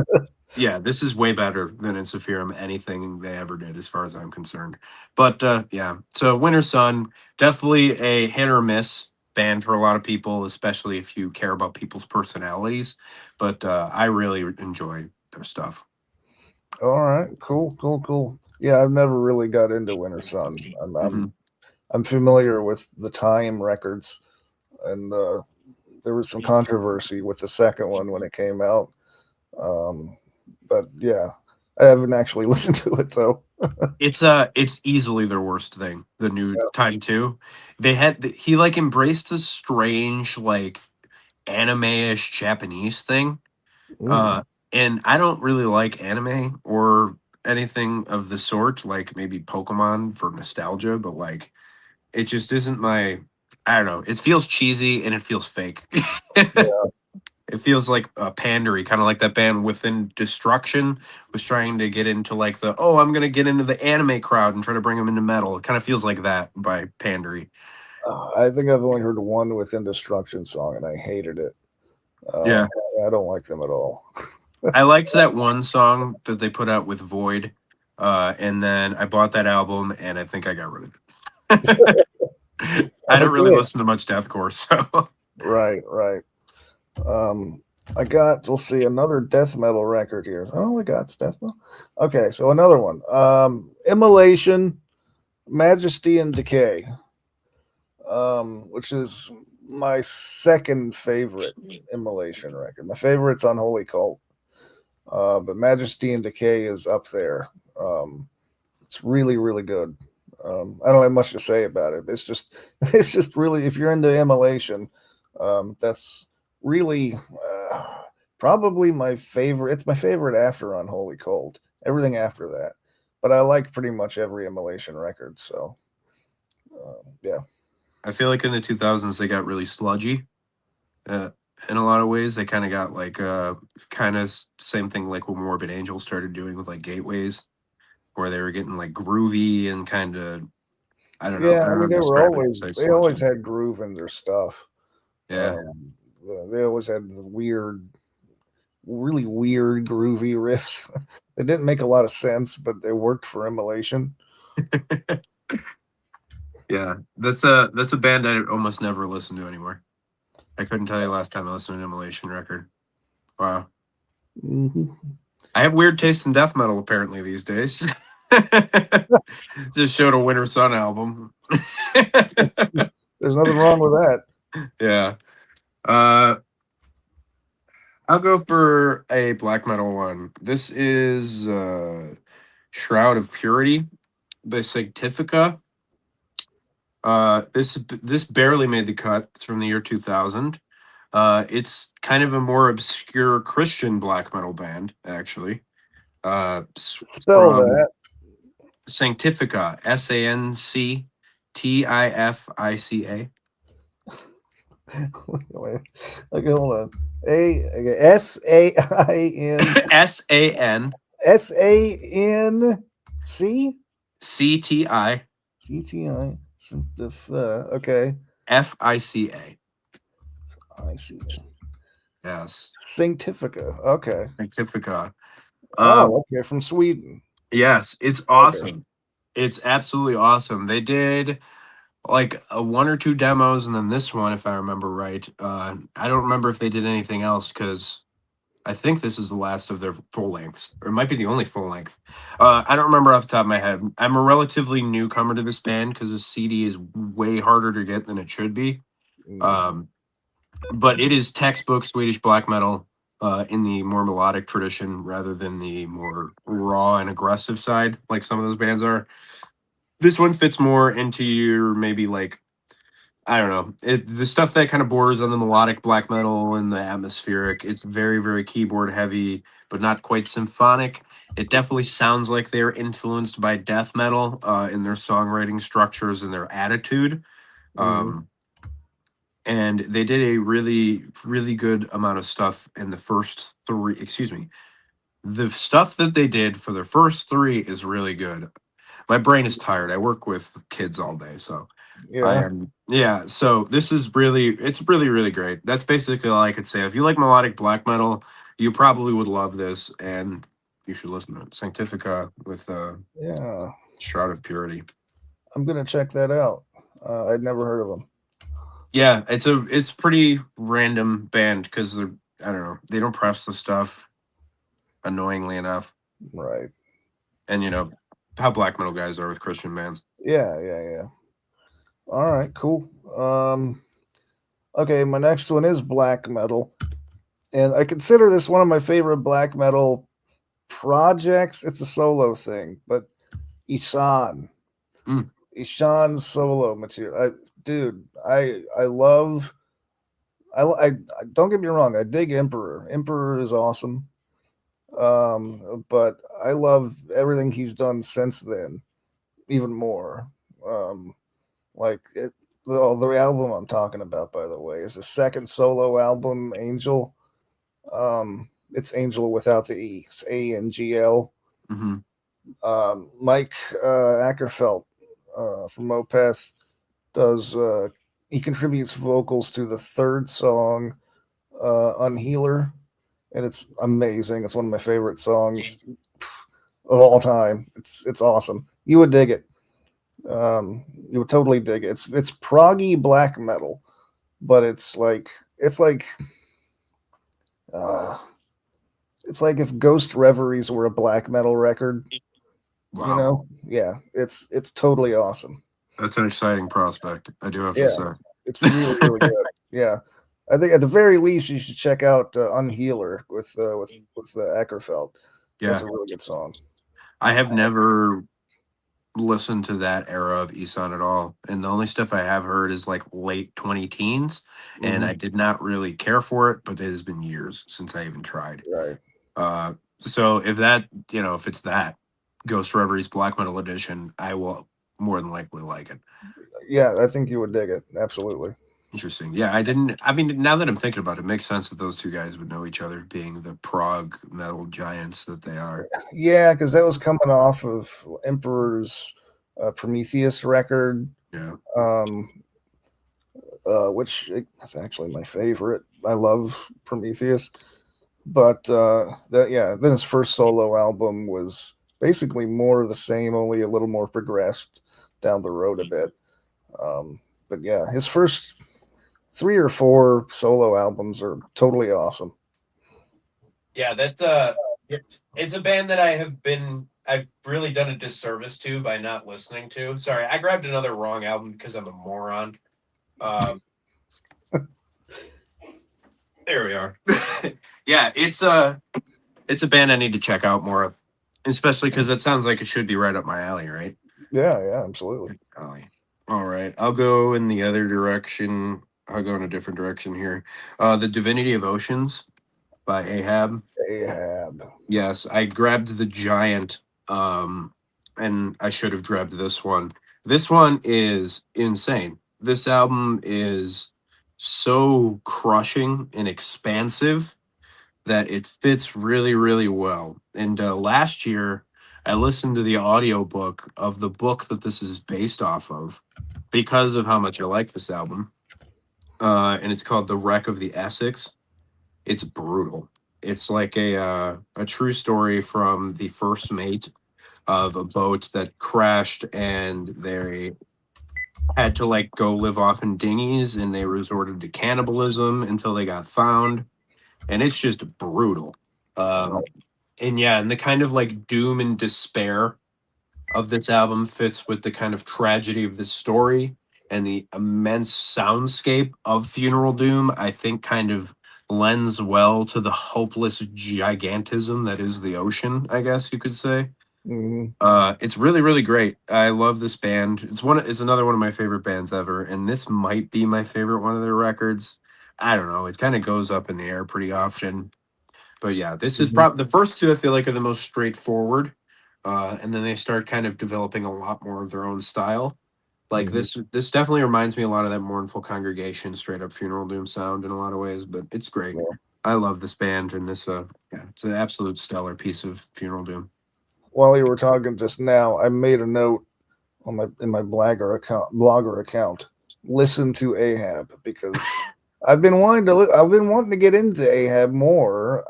yeah, this is way better than Insufferum, anything they ever did, as far as I'm concerned. But yeah, so Winter Sun, definitely a hit or miss band for a lot of people, especially if you care about people's personalities. But I really enjoy their stuff. All right. Cool. Cool. Cool. Yeah, I've never really got into Winter Sun. Hmm. I'm familiar with the Time records, and there was some controversy with the second one when it came out. Um, but yeah, I haven't actually listened to it though. It's easily their worst thing. The new Time 2. He like embraced this strange like anime-ish Japanese thing. Mm, Uh and I don't really like anime or anything of the sort, like maybe Pokemon for nostalgia, but like it just isn't my, I don't know. It feels cheesy and it feels fake. yeah. It feels like a pandery, kind of like that band Within Destruction was trying to get into like the, oh, I'm gonna get into the anime crowd and try to bring them into metal. It kind of feels like that by pandery. I think I've only heard one Within Destruction song, and I hated it. Uh, Yeah, I don't like them at all. I liked that one song that they put out with Void, and then I bought that album and I think I got rid of it. I don't really Okay. listen to much deathcore, so Right, right. Um, I got, let's see, another death metal record here. Oh, I got death metal. Okay, so another one. Immolation, Majesty and Decay, which is my second favorite Immolation record. My favorite's Unholy Cult, but Majesty and Decay is up there. Um, it's really, really good. I don't have much to say about it. It's just, it's just really, if you're into Immolation, that's really probably my favorite. It's my favorite after Unholy Cold. Everything after that, but I like pretty much every Immolation record. So yeah, I feel like in the 2000s they got really sludgy. Uh, in a lot of ways, they kind of got like kind of same thing like what Morbid Angel started doing with like Gateways, where they were getting like groovy and kind of, I don't know, yeah. I I don't know mean, how to describe it. Say they always sludgy. had groove in their stuff. Yeah. Um, they always had the weird, really weird, groovy riffs. They didn't make a lot of sense, but they worked for Immolation. Yeah, that's a band I almost never listen to anymore. I couldn't tell you last time I listened to an Immolation record. Wow. Hmm. I have weird taste in death metal apparently these days. Just showed a Winter Sun album. There's nothing wrong with that. Yeah. Uh I'll go for a black metal one. This is Shroud of Purity by Sanctifica. This barely made the cut. It's from the year 2000. It's kind of a more obscure Christian black metal band, actually. Spell From that. Sanctifica, Sanctifica. Wait, okay, hold on. Okay, SAIN SANCTI. SANC CTI. Okay, FICA. I see. Yes. Sanctifica. Okay. Sanctifica. Um, Oh, okay, from Sweden. yes, it's Okay. awesome. It's absolutely awesome. They did like a one or two demos, and then this one, if I remember right. I don't remember if they did anything else because I think this is the last of their full lengths, or it might be the only full length. I don't remember off the top of my head. I'm a relatively newcomer to this band because this CD is way harder to get than it should be. Mm, Um, but it is textbook Swedish black metal in the more melodic tradition rather than the more raw and aggressive side, like some of those bands are. This one fits more into your maybe like, I don't know, the stuff that kind of borders on the melodic black metal and the atmospheric. It's very, very keyboard heavy, but not quite symphonic. It definitely sounds like they're influenced by death metal in their songwriting structures and their attitude. mm, Um, and they did a really, really good amount of stuff in the first three. Excuse me. The stuff that they did for their first three is really good. My brain is tired. I work with kids all day, so I yeah, am, yeah, so this is really, it's really, really great. That's basically all I could say. If you like melodic black metal, you probably would love this, and you should listen to it. Sanctifica with yeah. Shroud of Purity. I'm gonna check that out. I'd never heard of them. Yeah, it's pretty random band because they're, I don't know, they don't press the stuff annoyingly enough, Right. and you know how black metal guys are with Christian bands. Yeah, yeah, yeah. All right, cool. Okay, my next one is black metal, and I consider this one of my favorite black metal projects, it's a solo thing, but Isan, Mm, Ishan's solo material, dude, I love. Don't get me wrong. I dig Emperor. Emperor is awesome. But I love everything he's done since then, even more. Um, like it, the album I'm talking about, by the way, is the second solo album, Angel. It's Angel without the E. It's ANGL. hmm. Mike Ackerfeld from Opeth does. He contributes vocals to the third song, Unhealer, and it's amazing. It's one of my favorite songs of all time. It's awesome. You would dig it. You would totally dig it. It's proggy black metal, but it's like uh, it's like if Ghost Reveries were a black metal record. You Wow, know? Yeah, it's totally awesome. that's an exciting prospect. I do have to Yeah, say. it's really really good. Yeah, I think at the very least you should check out Unhealer with Eckerfeld. That's Yeah, a really good song. I have never listened to that era of Isan at all, and the only stuff I have heard is like late 20 teens, and I Hmm. did not really care for it. But it has been years since I even tried. Right. So if that, if it's that Ghost Reveries Black Metal Edition, I will more than likely like it. Yeah, I think you would dig it. Absolutely. Interesting. Yeah, I didn't. I mean, now that I'm thinking about it, it makes sense that those two guys would know each other, being the prog metal giants that they are. Yeah, because that was coming off of Emperor's Prometheus record, Yeah. um, which is actually my favorite. I love Prometheus, but that yeah, then his first solo album was basically more of the same, only a little more progressed down the road a bit. But yeah, his first three or four solo albums are totally awesome. Yeah, it's a band that I've really done a disservice to by not listening to. Sorry, I grabbed another wrong album because I'm a moron. Um, there we are. Yeah, it's a band I need to check out more of, especially because it sounds like it should be right up my alley, right? Yeah, yeah, absolutely. Alley. All right, I'll go in the other direction. I'll go in a different direction here. The Divinity of Oceans by Ahab. Ahab. Yes, I grabbed the giant, and I should have grabbed this one. This one is insane. This album is so crushing and expansive that it fits really, really well. And last year, I listened to the audiobook of the book that this is based off of because of how much I like this album. And it's called The Wreck of the Essex. It's brutal. It's like a true story from the first mate of a boat that crashed, and they had to like go live off in dinghies, and they resorted to cannibalism until they got found, and it's just brutal. Um, and yeah, and the kind of like doom and despair of this album fits with the kind of tragedy of this story, and the immense soundscape of Funeral Doom, I think, kind of lends well to the hopeless gigantism that is the ocean, I guess you could say. Hmm. It's really, really great. I love this band. It's another one of my favorite bands ever, and this might be my favorite one of their records. I don't know. It kind of goes up in the air pretty often. But yeah, this is Hmm. probably the first two I feel like are the most straightforward. And then they start kind of developing a lot more of their own style. Like Hmm. this definitely reminds me a lot of that mournful congregation, straight up funeral doom sound in a lot of ways, but it's great. Yeah. I love this band and this yeah, it's an absolute stellar piece of funeral doom. While you were talking just now, I made a note on my in my blogger account. Listen to Ahab because I've been wanting to get into Ahab more.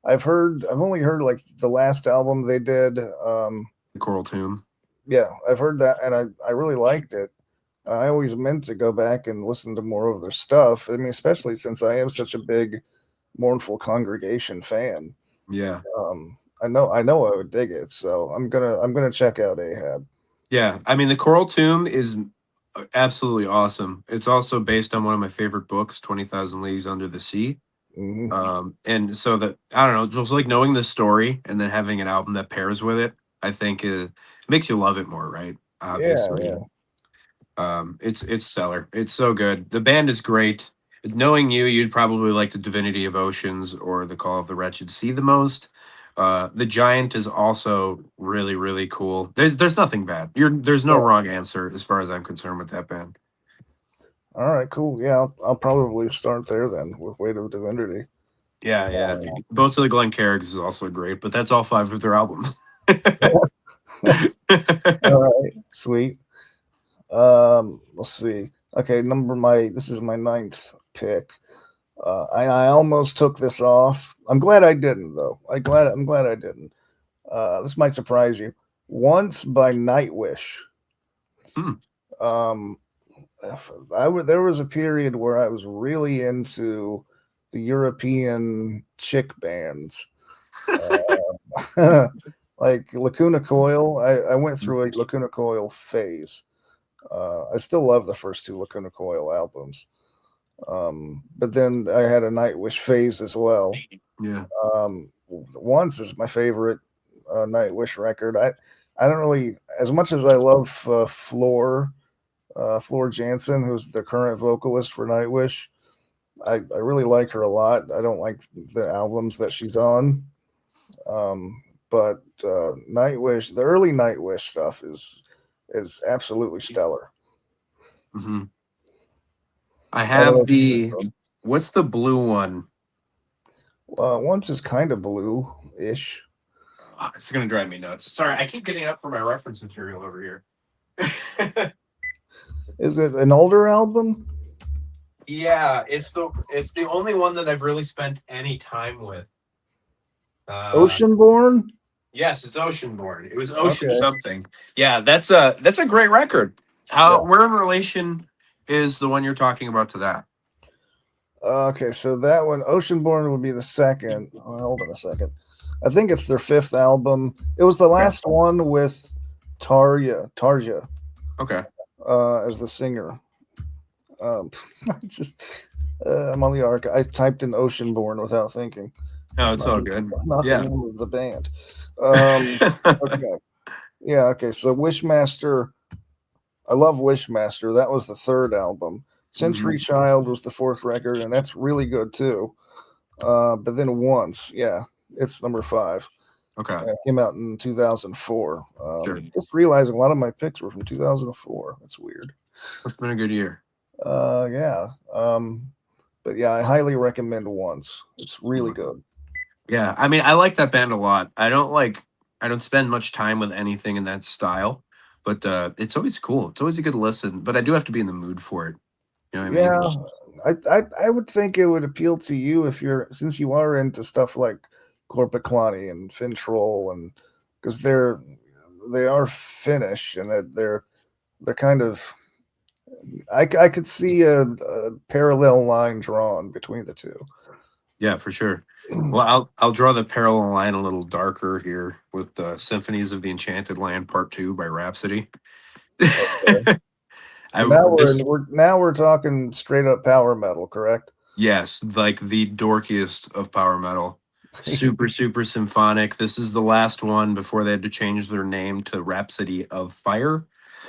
I've only heard like the last album they did. The Coral Tomb. Yeah, I've heard that and I really liked it. I always meant to go back and listen to more of their stuff. I mean, especially since I am such a big Mournful Congregation fan. Yeah. I know I would dig it, so I'm gonna check out Ahab. Yeah. I mean the Coral Tomb is absolutely awesome. It's also based on one of my favorite books, 20,000 Leagues Under the Sea. Hmm. And so that I don't know, just like knowing the story and then having an album that pairs with it, I think makes you love it more, right? Yeah, Obviously. yeah, It's stellar. It's so good. The band is great. Knowing you, you'd probably like the Divinity of Oceans or the Call of the Wretched Sea the most. The Giant is also really, really cool. There's nothing bad. There's no yeah. wrong answer as far as I'm concerned with that band. All right, cool. Yeah, I'll probably start there then with Weight of Divinity. Yeah, yeah. Boats of the Glencarrigs is also great, but that's all five of their albums. All right, sweet. Let's see. Okay, this is my ninth pick. I almost took this off. I'm glad I didn't though. I'm glad I didn't. This might surprise you. Once by Nightwish. Hmm. Um, there was a period where I was really into the European chick bands. Like Lacuna Coil. I went through a Lacuna Coil phase. I still love the first two Lacuna Coil albums. But then I had a Nightwish phase as well. Yeah. Once is my favorite Nightwish record. I don't really, as much as I love Floor Jansen, who's the current vocalist for Nightwish. I really like her a lot. I don't like the albums that she's on. But Nightwish, the early Nightwish stuff is absolutely stellar. Hmm. I I don't know have if you've the what's the blue one? Once is kind of blue-ish. It's gonna drive me nuts. Sorry, I keep getting up for my reference material over here. Is it an older album? Yeah, it's the only one that I've really spent any time with. Uh, Oceanborn? yes, it's Oceanborn. It was Ocean Okay. something. Yeah, that's a great record. How Yeah. where in relation is the one you're talking about to that? Okay, so that one, Oceanborn, would be the second. Oh, hold on a second. I think it's their fifth album. It was the Okay. last one with Tarja, Okay. as the singer. I just, I'm on the arc. I typed in Oceanborn without thinking. No, That's it's all good. not the Yeah. name of the band. Um, okay. Yeah, okay. So Wishmaster, I love Wishmaster. That was the third album. Century Mhm. Child was the fourth record, and that's really good too. But then Once, yeah, it's number five. Okay. It came out in 2004. Sure. Just realizing a lot of my picks were from 2004. That's weird. It's been a good year. Yeah. But yeah, I highly recommend Once. It's really good. Yeah, I mean, I like that band a lot. I don't spend much time with anything in that style, but it's always cool. It's always a good listen, but I do have to be in the mood for it. You know what I Yeah, mean? I would think it would appeal to you if you're since you are into stuff like Korpiklani and Fintroll and because they are Finnish and they're kind of I could see a parallel line drawn between the two. Yeah, for sure. Well, I'll draw the parallel line a little darker here with Symphonies of the Enchanted Land Part 2 by Rhapsody. Okay. So I this now we're talking straight up power metal, correct? Yes, like the dorkiest of power metal. Super, super symphonic. This is the last one before they had to change their name to Rhapsody of Fire.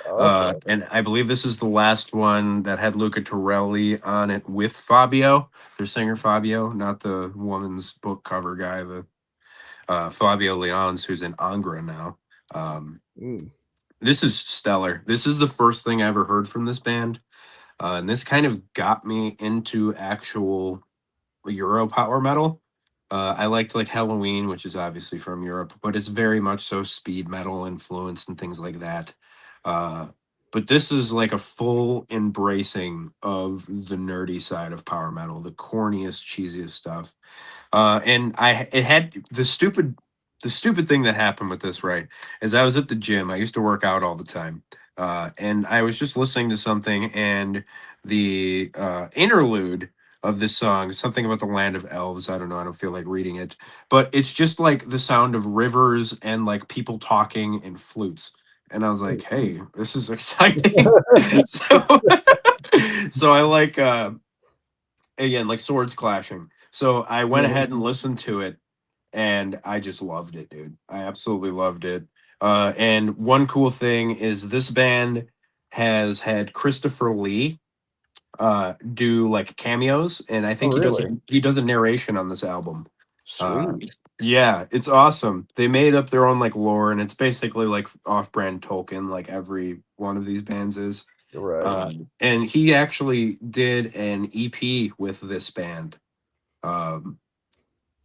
Okay. And I believe this is the last one that had Luca Torelli on it with Fabio, their singer Fabio, not the woman's book cover guy, the Fabio Leons, who's in Angra now. Um, Mm, this is stellar. This is the first thing I ever heard from this band. And this kind of got me into actual Euro power metal. I liked like Halloween, which is obviously from Europe, but it's very much so speed metal influenced and things like that. Uh, but this is like a full embracing of the nerdy side of power metal, the corniest, cheesiest stuff. And I it had the stupid thing that happened with this, right, is I was at the gym. I used to work out all the time. And I was just listening to something and the interlude of this song, something about the land of elves. I don't know, I don't feel like reading it. But it's just like the sound of rivers and like people talking and flutes. And I was like, hey, this is exciting. so so I like again, like swords clashing. So I went Mhm. ahead and listened to it, and I just loved it, dude. I absolutely loved it. And one cool thing is this band has had Christopher Lee do like cameos, and I Oh, think really? he does a narration on this album. Uh, Sweet. yeah, it's awesome. They made up their own like lore, and it's basically like off-brand Tolkien, like every one of these bands is. Right. And he actually did an EP with this band. Um,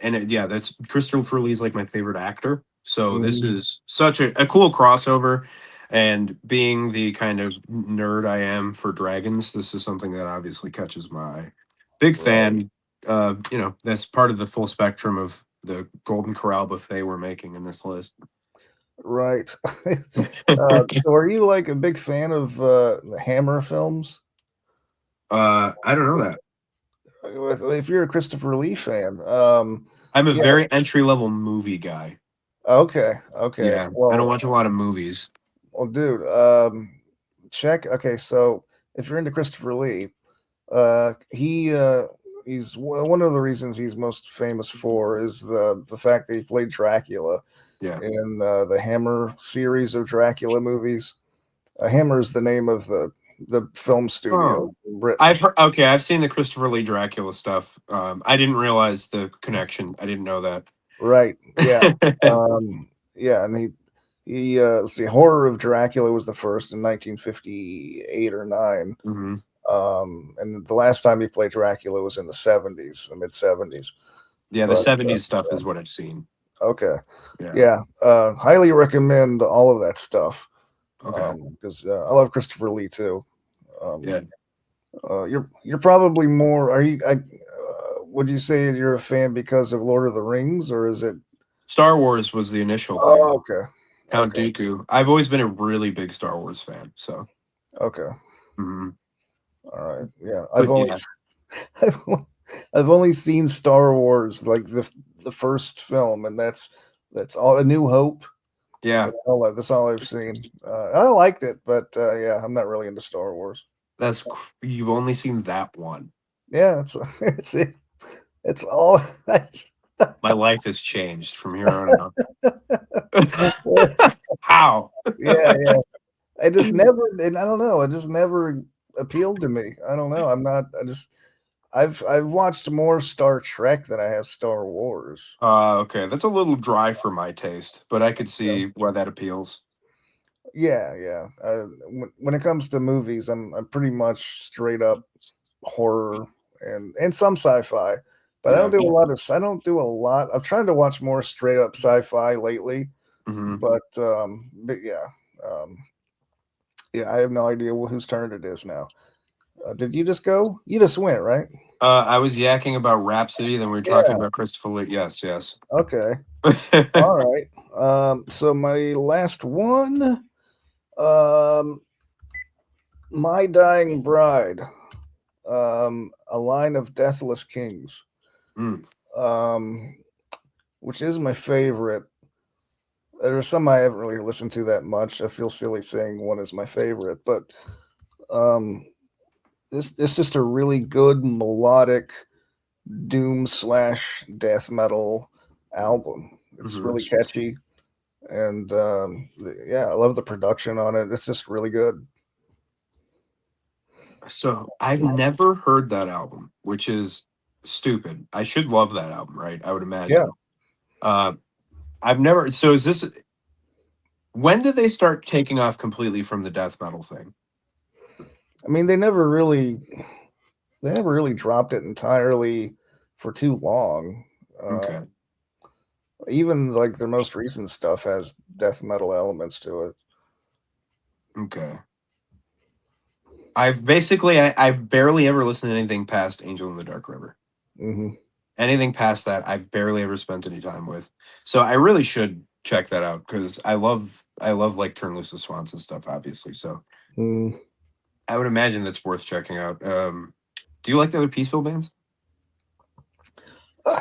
yeah, that's Christopher Lee's like my favorite actor. So this Mhm. is such a cool crossover. And being the kind of nerd I am for dragons, this is something that obviously catches my eye. Big Right. fan. That's part of the full spectrum of the Golden Corral buffet we're making in this list. Right. So are you, like, a big fan of, the Hammer films? I don't know that. If you're a Christopher Lee fan, I'm a yeah, very entry level movie guy. okay, okay. Yeah, I don't watch a lot of movies. Well, dude, check okay, so if you're into Christopher Lee, he, he's one of the reasons he's most famous for is the fact that he played Dracula Yeah. in, the Hammer series of Dracula movies. Hammer is the name of the film studio Oh, in Britain. Okay, I've seen the Christopher Lee Dracula stuff. I didn't realize the connection. I didn't know that. Right, yeah, yeah, and let's see, Horror of Dracula was the first in 1958 or 9, Hmm. and the last time he played Dracula was in the '70s, the mid-70s, Yeah, the but, '70s stuff yeah, is what I've seen. okay, Yeah. yeah, highly recommend all of that stuff, Okay. 'cause, I love Christopher Lee too, um, Yeah. you're probably more are you would you say you're a fan because of Lord of the Rings, or is it Star Wars was the initial thing. Oh, okay, Count okay, Dooku. I've always been a really big Star Wars fan. So, okay, mhm. alright, yeah, But yeah, I've on I've only seen Star Wars, like, the first film, and that's all A New Hope, yeah, that's all I've seen, I liked it, but, yeah, I'm not really into Star Wars. you've only seen that one. Yeah, it's it's all it's My life has changed from here on out. How? yeah, yeah. I just never and I don't know, it just never appealed to me. I don't know, I'm not I just I've watched more Star Trek than I have Star Wars. Okay, that's a little dry for my taste, but I could see why that appeals. Yeah, yeah. When it comes to movies, I'm pretty much straight up horror and some sci-fi, but Yeah. I don't do a lot. I've tried to watch more straight up sci-fi lately, Hmm. but yeah, um, yeah. I have no idea whose turn it is now. Did you just go? You just went, right? I was yakking about Rhapsody, then we were talking Yeah. about Christopher Lee. Yes, yes. Okay. All right. So my last one, um, My Dying Bride. A Line of Deathless Kings, Mm, um, which is my favorite. There are some I haven't really listened to that much. I feel silly saying one is my favorite, but um, this just a really good melodic doom slash death metal album. It's mhm. really catchy, and yeah, I love the production on it. It's just really good. So I've never heard that album, which is stupid. I should love that album, right? I would Yeah, imagine. Uh, I've never. So is this? When did they start taking off completely from the death metal thing? I mean they never really dropped it entirely for too long. Okay. Even like their most recent stuff has death metal elements to it. Okay. I've barely ever listened to anything past Angel in the Dark River. Mhm. Anything past that, I've barely ever spent any time with. So I really should check that out because I love like Turn Loose the Swans and stuff, obviously. So Mm. I would imagine that's worth checking out. Do you like the other Peaceful bands?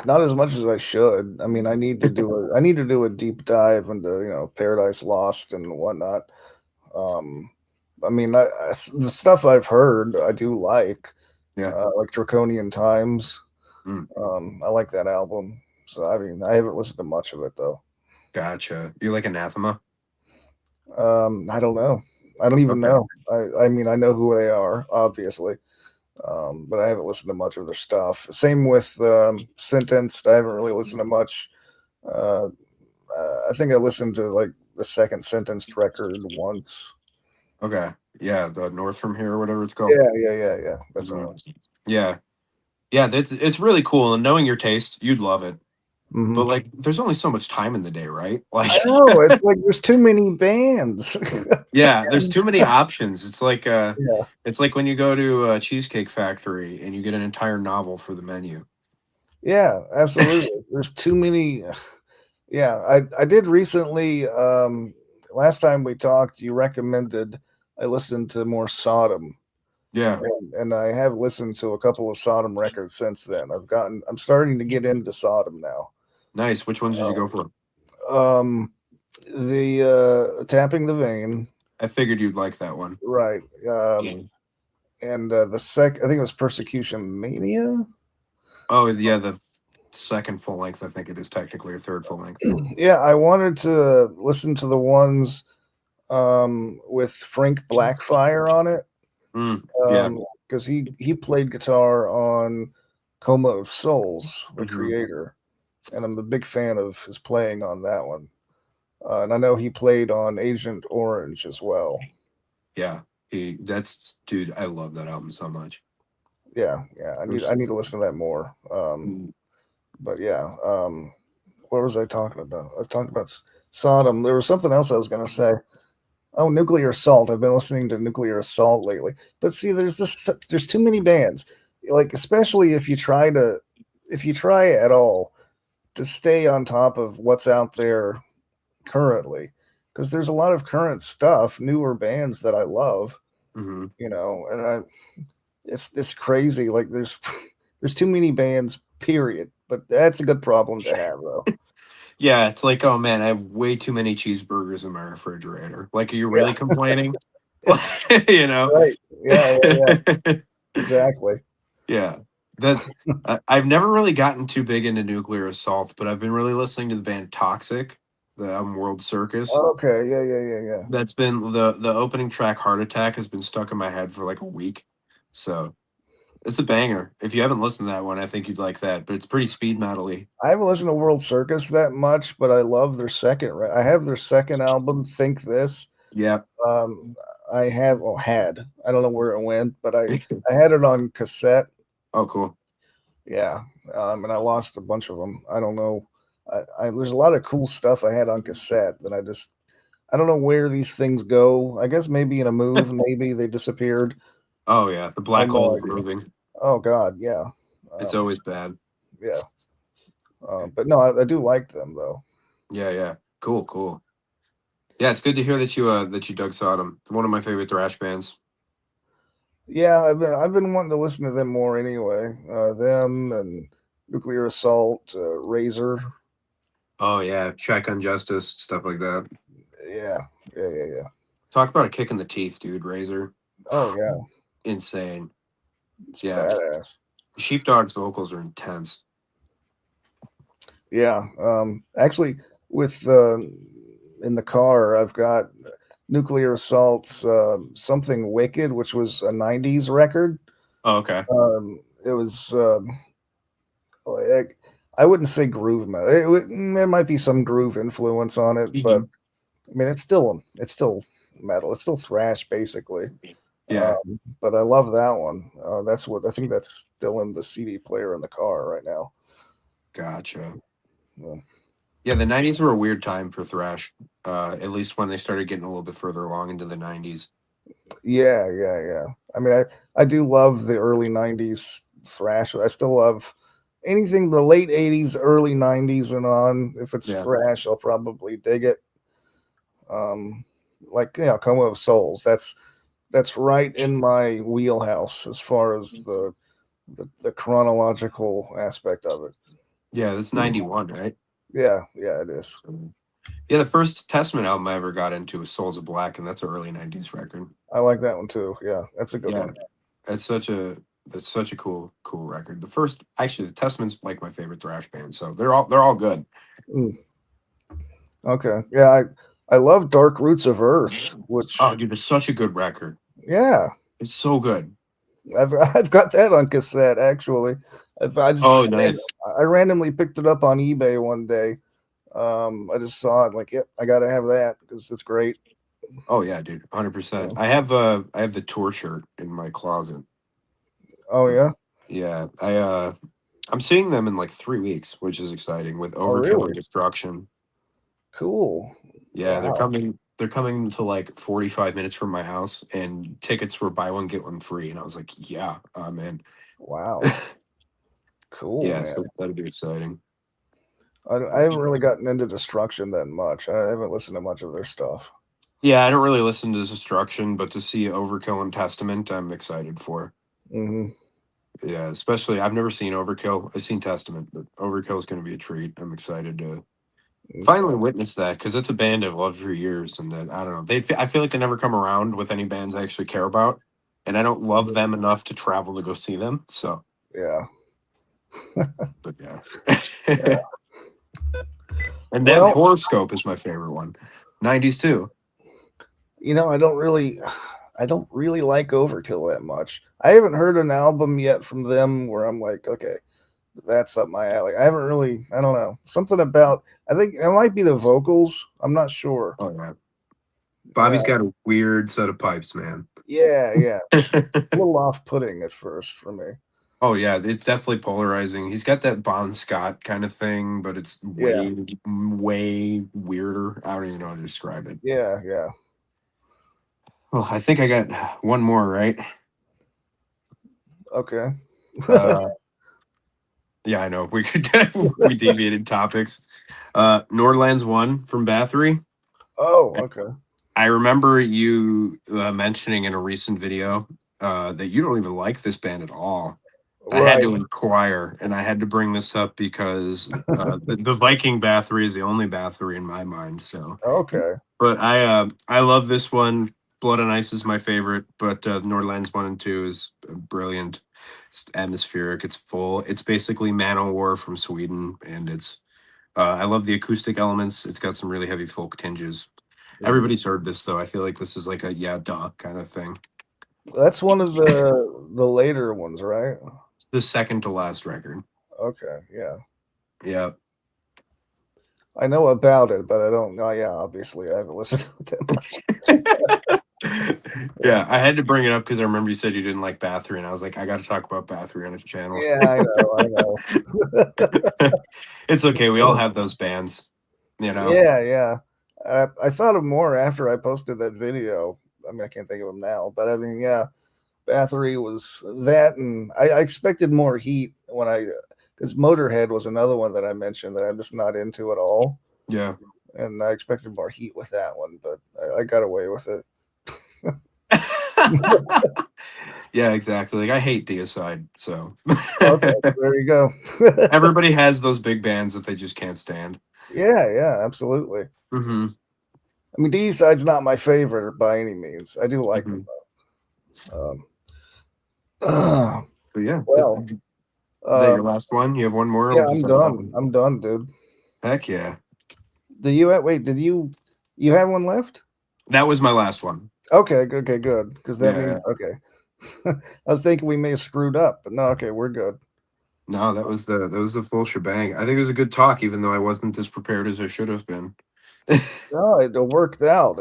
Not as much as I should. I mean, I need to do a deep dive into, Paradise Lost and whatnot. Um, I mean, the stuff I've heard, I do like Yeah. Draconian Times. Mm, I like that album. So I mean, I haven't listened to much of it though. gotcha. You like Anathema? I don't know. I don't even Okay. know. I mean, I know who they are, obviously, but I haven't listened to much of their stuff. Same with Sentenced. I haven't really listened to much. Uh, I think I listened to like the second Sentenced record once. Okay. Yeah, the North from Here or whatever it's called. Yeah. That's the one. Mhm. Yeah. Yeah, it's really cool. And knowing your taste, you'd love it. But Hmm. like, there's only so much time in the day, right? I Like, know. It's like there's too many bands. yeah, there's too many options. Yeah. It's like when you go to a Cheesecake Factory and you get an entire novel for the menu. Yeah, absolutely. There's too many. Yeah, I did recently. Last time we talked, you recommended I listened to more Sodom, Yeah, and I have listened to a couple of Sodom records since then. I'm starting to get into Sodom now. nice. Which ones did you go for? Um, the Tapping the Vein, I figured you'd like that one. right? Yeah. And I think it was Persecution Mania. Oh, yeah, the second full length. I think it is technically a third full length. Yeah, I wanted to listen to the ones with Frank Blackfire on it, Yeah. because he played guitar on Coma of Souls, the Hmm. creator, and I'm a big fan of his playing on that one. And I know he played on Agent Orange as well. Yeah. That's dude. I love that album so much. Yeah. I need to listen to that more. Mm. But yeah, what was I talking about? I was talking about Sodom. There was something else I was going to say. Oh, Nuclear Assault. I've been listening to Nuclear Assault lately. But see, there's too many bands. Like especially if you try at all to stay on top of what's out there currently, because there's a lot of current stuff, newer bands that I love, Hmm. and it's crazy. Like there's too many bands, period. But that's a good problem to have, though. Yeah, it's like, oh man, I have way too many cheeseburgers in my refrigerator. Like, are you Yeah, really complaining? You know? right. Yeah. Exactly. Yeah. That's I've never really gotten too big into Nuclear Assault, but I've been really listening to the band Toxic, the album World Circus. Okay. Yeah. That's been the opening track Heart Attack has been stuck in my head for like a week. So it's a banger. If you haven't listened to that one, I think you'd like that. But it's pretty speed metal-y. I haven't listened to World Circus that much, but I love their I have their second album, Think This. Yeah. Um, I have, or had, I don't know where it went, but I had it on cassette. Oh, cool. Yeah. And I lost a bunch of them. I don't know. There's a lot of cool stuff I had on cassette that I don't know where these things go. I guess maybe in a move, maybe they disappeared. Oh yeah, the I have black hole no is idea. moving. Oh God, yeah. It's Um, always bad. yeah. But no, I do like them though. Yeah, yeah. Cool, cool. Yeah, it's good to hear that you dug Sodom. One of my favorite thrash bands. Yeah, I've been wanting to listen to them more anyway. Them and Nuclear Assault, Razor. Oh yeah, Check on Justice, stuff like that. Yeah. Talk about a kick in the teeth, dude. Razor, Oh yeah, insane. it's Yeah, badass. Sheepdog's vocals are intense. Yeah. Actually, with in the car, I've got Nuclear Assault's "Something Wicked," which was a '90s record. Oh, okay. It was like I wouldn't say groove metal. There might be some groove influence on it, but Mhm. I mean, it's still metal. It's still thrash, basically. Yeah, But I love that one. That's what I think. That's still in the CD player in the car right now. gotcha. Yeah, Yeah, the '90s were a weird time for thrash. At least when they started getting a little bit further along into the '90s. yeah. I mean, I do love the early '90s thrash. I still love anything the late '80s, early '90s, and on. If it's Yeah, thrash, I'll probably dig it. Um, like Coma of Souls. That's right in my wheelhouse as far as the chronological aspect of it. yeah. That's '91, right? Yeah, it is. So, yeah, the first Testament album I ever got into was Souls of Black, and that's an early '90s record. I like that one too. Yeah, that's a good Yeah, one. it's such a That's such a cool record. The first, actually, the Testament's like my favorite thrash band, so they're all good. Mm, okay, yeah, I love Dark Roots of Earth, Oh, which dude, it's such a good record. yeah, It's so good. I've got that on cassette actually. If I just Oh, nice. I randomly picked it up on eBay one day. I just saw it like, yep, I gotta have that because it's great. Oh yeah, dude, 100%. Yeah. I have the tour shirt in my closet. Oh yeah. Yeah, I'm seeing them in like 3 weeks, which is exciting with Oh Overkill and really? Destruction. Cool. Yeah, they're Wow. coming. They're coming to like 45 minutes from my house, and tickets were buy one get one free. And I was like, yeah, I'm in. Wow. Cool, Yeah, man. so that'll be exciting. I haven't really gotten into Destruction that much. I haven't listened to much of their stuff. Yeah, I don't really listen to Destruction, but to see Overkill and Testament, I'm excited for. Hmm. Yeah, especially I've never seen Overkill. I've seen Testament, but Overkill is going to be a treat. I'm excited to finally Okay. witness that because it's a band I've loved for years, and that I don't know. I feel like they never come around with any bands I actually care about, and I don't love them enough to travel to go see them. So, Yeah. but yeah. Yeah. And then Well, Horoscope is my favorite one. 90s too. I don't really I don't really like Overkill that much. I haven't heard an album yet from them where I'm like, okay, that's up my alley. I haven't really, I don't know. Something about, I think it might be the vocals. I'm not sure. Oh yeah. Yeah. Bobby's got a weird set of pipes, man. Yeah. Yeah. A little off putting at first for me. Oh yeah, it's definitely polarizing. He's got that Bon Scott kind of thing, but it's Yeah. way weirder. I don't even know how to describe it. Yeah. Yeah. Well, I think I got one more, right? Okay. Uh yeah, I know. We could we deviated topics. Nordland's one from Bathory. Oh, okay. I remember you mentioning in a recent video that you don't even like this band at all. I had Right. to inquire, and I had to bring this up because the Viking Bathory is the only Bathory in my mind. So, Okay. but I love this one. Blood and Ice is my favorite, but Nordlands 1 and 2 is brilliant. It's atmospheric. It's full. It's basically Manowar from Sweden, and it's I love the acoustic elements. It's got some really heavy folk tinges. Mhm. Everybody's heard this though. I feel like this is like a yeah duh kind of thing. That's one of the later ones, right? It's the second to last record. Okay. Yeah. Yeah. I know about it, but I don't know. Yeah, obviously, I haven't listened to it that much. Yeah. Yeah, I had to bring it up because I remember you said you didn't like Bathory, and I was like, I got to talk about Bathory on his channel. Yeah, I know. I know. It's okay. We all have those bands, you know. Yeah, yeah. I thought of more after I posted that video. I mean, I can't think of them now, but I mean, yeah, Bathory was that, and I expected more heat when because Motorhead was another one that I mentioned that I'm just not into at all, Yeah. and I expected more heat with that one, but I got away with it. Yeah, exactly. Like I hate Deicide, so Okay, there you go. everybody has those big bands that they just can't stand. Yeah, yeah, absolutely. Hmm. I mean, D side's not my favorite by any means. I do like them Hmm. though. But yeah, Well, is that um, your last one? You have one more? yeah, We'll just I'm have done. one. I'm done, dude. Heck yeah. Do you have, wait? Did you have one left? That was my last one. Okay, good, okay, good. Because that Yeah. means okay. I was thinking we may have screwed up, but no, okay, we're good. No, that was the full shebang. I think it was a good talk, even though I wasn't as prepared as I should have been. No, it worked out.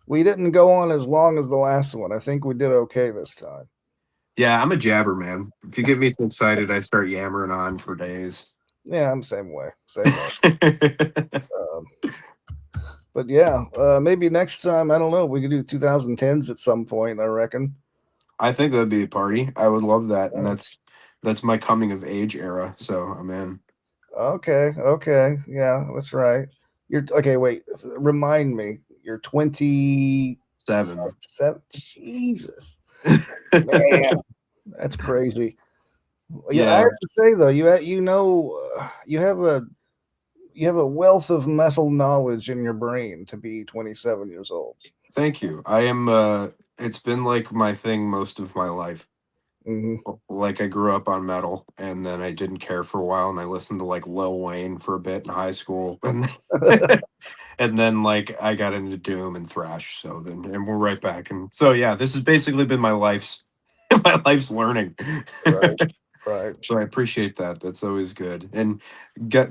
We didn't go on as long as the last one. I think we did okay this time. Yeah, I'm a jabber, man. If you get me too excited, I start yammering on for days. Yeah, I'm the same way. Same way. Um, but yeah, maybe next time. I don't know. We could do 2010s at some point. I reckon. I think that'd be a party. I would love that, and Yeah. that's my coming of age era. So I'm in. Okay. Okay. Yeah, that's right. You're okay. Wait. Remind me. You're 7. 27. Jesus, man, that's crazy. Yeah, I have Yeah, to say though, you have a wealth of metal knowledge in your brain to be 27 years old. thank you. I am. It's been like my thing most of my life. Hmm. Like I grew up on metal, and then I didn't care for a while, and I listened to like Lil Wayne for a bit in high school, and and then like I got into doom and thrash. So then, and we're right back, and so yeah, this has basically been my life's my life's learning. Right. Right. So I appreciate that. That's always good. And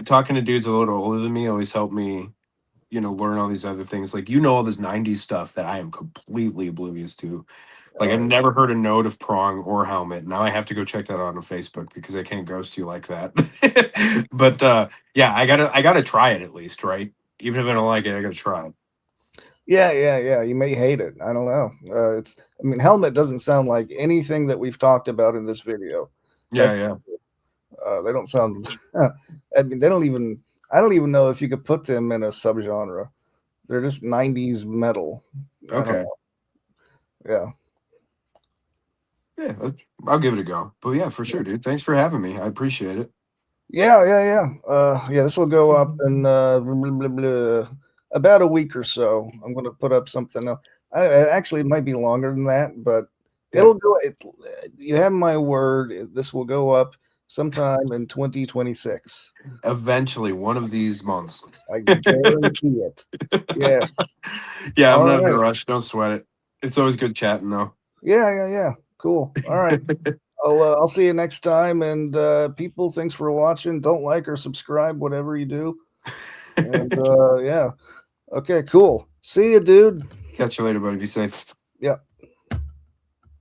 talking to dudes a little older than me always helped me, learn all these other things. Like, all this 90s stuff that I am completely oblivious to. Like, I've Oh, never heard a note of Prong or Helmet. Now I have to go check that out on Facebook because I can't ghost you like that. But yeah, I gotta try it at least, right? Even if I don't like it, I gotta try it. yeah, yeah, yeah. You may hate it. I don't know. I mean, Helmet doesn't sound like anything that we've talked about in this video. Yeah, That's yeah. they don't sound. I mean, they don't even. I don't even know if you could put them in a subgenre. They're just '90s metal. I don't Okay. know. Yeah, Yeah, I'll give it a go. But yeah, for sure, dude. Thanks for having me. I appreciate it. yeah, yeah, yeah. Yeah, this will go up in blah, blah, blah, about a week or so. I'm going to put up something else. Actually, it might be longer than that, but Yeah. it'll go. You have my word. This will go up sometime in 2026. Eventually, one of these months. I guarantee it. Yes. Yeah, I'm All not in a right. rush. Don't sweat it. It's always good chatting, though. Yeah, yeah, yeah. Cool. All right. I'll see you next time. And people, thanks for watching. Don't like or subscribe, whatever you do. And yeah. Okay, cool. See you, dude. Catch you later, buddy. Be safe.